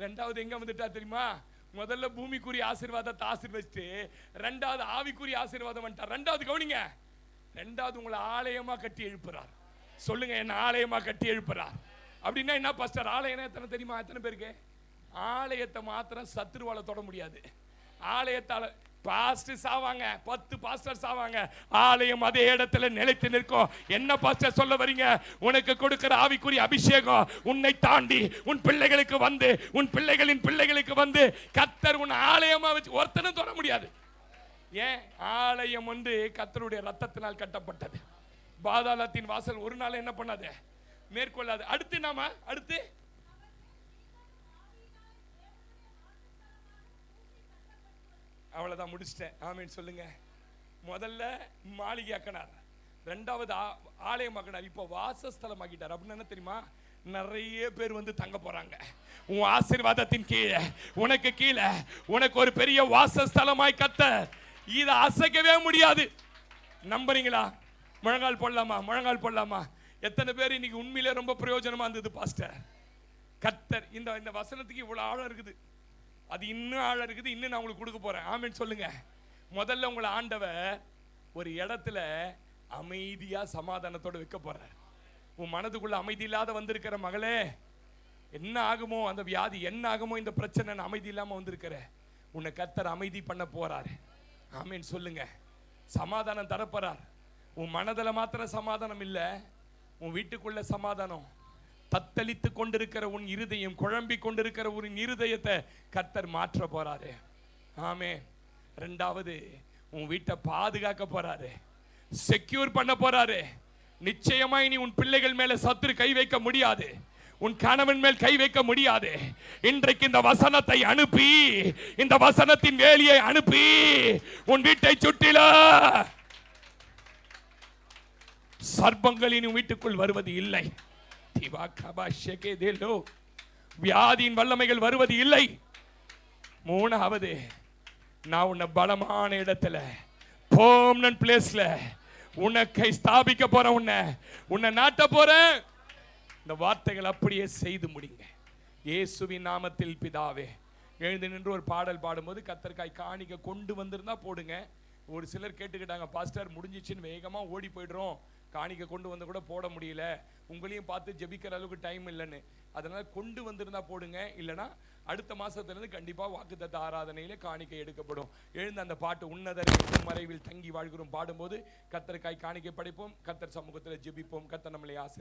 இரண்டாவது எங்க வந்துட்டா தெரியுமா? முதல்ல பூமிக்குரிய ஆசீர்வாதத்தை ஆசீர்வதிச்சு ரெண்டாவது ஆவிக்குரிய ஆசீர்வாதம் வந்துட்டார். ரெண்டாவது கவனிங்க, ரெண்டாவது உங்களை ஆலயமா கட்டி எழுப்புறார். சொல்லுங்க, என்ன ஆலயமா கட்டி எழுப்புறார். அப்படின்னா என்ன பாஸ்டர்? ஆலயம் எத்தனை தெரியுமா? எத்தனை பேருக்கு? ஆலயத்தை மாத்திரம் சத்துருவால தொட முடியாது. ஆலயத்தால பாஸ்டர் சாவாங்க, 10 பாஸ்டர் சாவாங்க, ஆலயம் அதே இடத்துல நிலைத்து நிற்கும். என்ன பாஸ்டர் சொல்ல வரீங்க? உனக்கு கொடுக்கிற ஆவிக்குரிய அபிஷேகம் உன்னை தாண்டி உன் பிள்ளைகளுக்கு வந்து உன் பிள்ளைகளின் பிள்ளைகளுக்கு வந்து கர்த்தர் உன் ஆலயமா வச்சு ஒருத்தனும் தொட முடியாது. ஏன்? ஆலயம் வந்து கர்த்தருடைய ரத்தத்தினால் கட்டப்பட்டது. பாதாளத்தின் வாசல் ஒரு நாள் என்ன பண்ணாது, மேற்கொள்ளாது. அடுத்து அவ்வளவுதான், முடிச்சிட்டேன். ஆமீன் சொல்லுங்க. முதல்ல மாளிகையாக்கினார், ரெண்டாவது ஆலயமாக்கினார், இப்போ வாசஸ்தலம் ஆக்கிட்டார். அப்படின்னு என்ன தெரியுமா? நிறைய பேர் வந்து தங்க போறாங்க உன் ஆசீர்வாதத்தின் கீழே. உனக்கு கீழே உனக்கு ஒரு பெரிய வாசஸ்தலமாய் கர்த்தர் இதை அசைக்கவே முடியாது. நம்புறீங்களா? முழங்கால் போடலாமா? முழங்கால் போடலாமா? எத்தனை பேர் இன்னைக்கு உண்மையிலே ரொம்ப பிரயோஜனமா இருந்தது பாஸ்டர்? கர்த்தர் இந்த வசனத்துக்கு இவ்வளவு ஆழம் இருக்குது, அது இன்னும் ஆழம் இருக்குது, இன்னும் நான் உங்களுக்கு கொடுக்க போறேன். ஆமீன் சொல்லுங்க. முதல்ல உங்களை ஆண்டவர் ஒரு இடத்துல அமைதியா சமாதானத்தோட வைக்க போறார். உன் மனதுக்குள்ள அமைதி இல்லாத வந்திருக்கிற மகளே, என்ன ஆகுமோ அந்த வியாதி, என்ன ஆகுமோ இந்த பிரச்சனை, அமைதி இல்லாம வந்திருக்கிற உன்னை கர்த்தர் அமைதி பண்ண போறாரு. ஆமீன் சொல்லுங்க. சமாதானம் தரப்போறார். உன் மனதில் மாத்திரம் சமாதானம் இல்ல, உன் வீட்டுக்குள்ள சமாதானம். தத்தளித்து கொண்டிருக்கிற உன் இருதயம், குழம்பி கொண்டிருக்கிற உன் இருதயத்தை கர்த்தர் மாற்ற போறாரு. ஆமே. ரெண்டாவது உன் வீட்டை பாதுகாக்க போறாரு, செக்யூர் பண்ண போறாரு. நிச்சயமாய் நீ உன் பிள்ளைகள் மேல சத்துரு கை வைக்க முடியாது, உன் கணவன் மேல் கை வைக்க முடியாது. இன்றைக்கு இந்த வசனத்தை அனுப்பி, இந்த வசனத்தின் வேலியை அனுப்பி உன் வீட்டை சுற்றில சர்ப்பங்களின் வீட்டுக்குள் வருவது இல்லை. வியாதியின் வல்லமைகள் வருவது இல்லை. மூணாவது, நான் உன்னை பலமான இடத்துல பெர்மனன்ட் பிளேஸ்ல உனக்கை ஸ்தாபிக்க போறேன், உன்னை நாட்ட போறேன். இந்த வார்த்தைகள் அப்படியே செய்து முடிங்க. இயேசுவின் நாமத்தில் பிதாவே. எழுந்து நின்று ஒரு பாடல் பாடும்போது கத்தர்காய் காணிக்க கொண்டு வந்திருந்தா போடுங்க. ஒரு சிலர் கேட்டுக்கிட்டாங்க, பாஸ்டர் முடிஞ்சிச்சுன்னு வேகமா ஓடி போயிடுறோம், காணிக்க கொண்டு வந்து கூட போட முடியல, உங்களையும் பார்த்து ஜெபிக்கிற அளவுக்கு டைம் இல்லைன்னு. அதனால கொண்டு வந்திருந்தா போடுங்க, இல்லைன்னா அடுத்த மாசத்திலிருந்து கண்டிப்பா வாக்குத்தத்த ஆராதனையில காணிக்கை எடுக்கப்படும். எழுந்த அந்த பாட்டு உன்னதர் மறைவில் தங்கி வாழ்கிறோம் பாடும்போது கர்த்தருக்காய் காணிக்கை படைப்போம், கர்த்தர் சமூகத்தில் ஜெபிப்போம். கர்த்தர் நம்மளை ஆசீர்வதிப்பார்.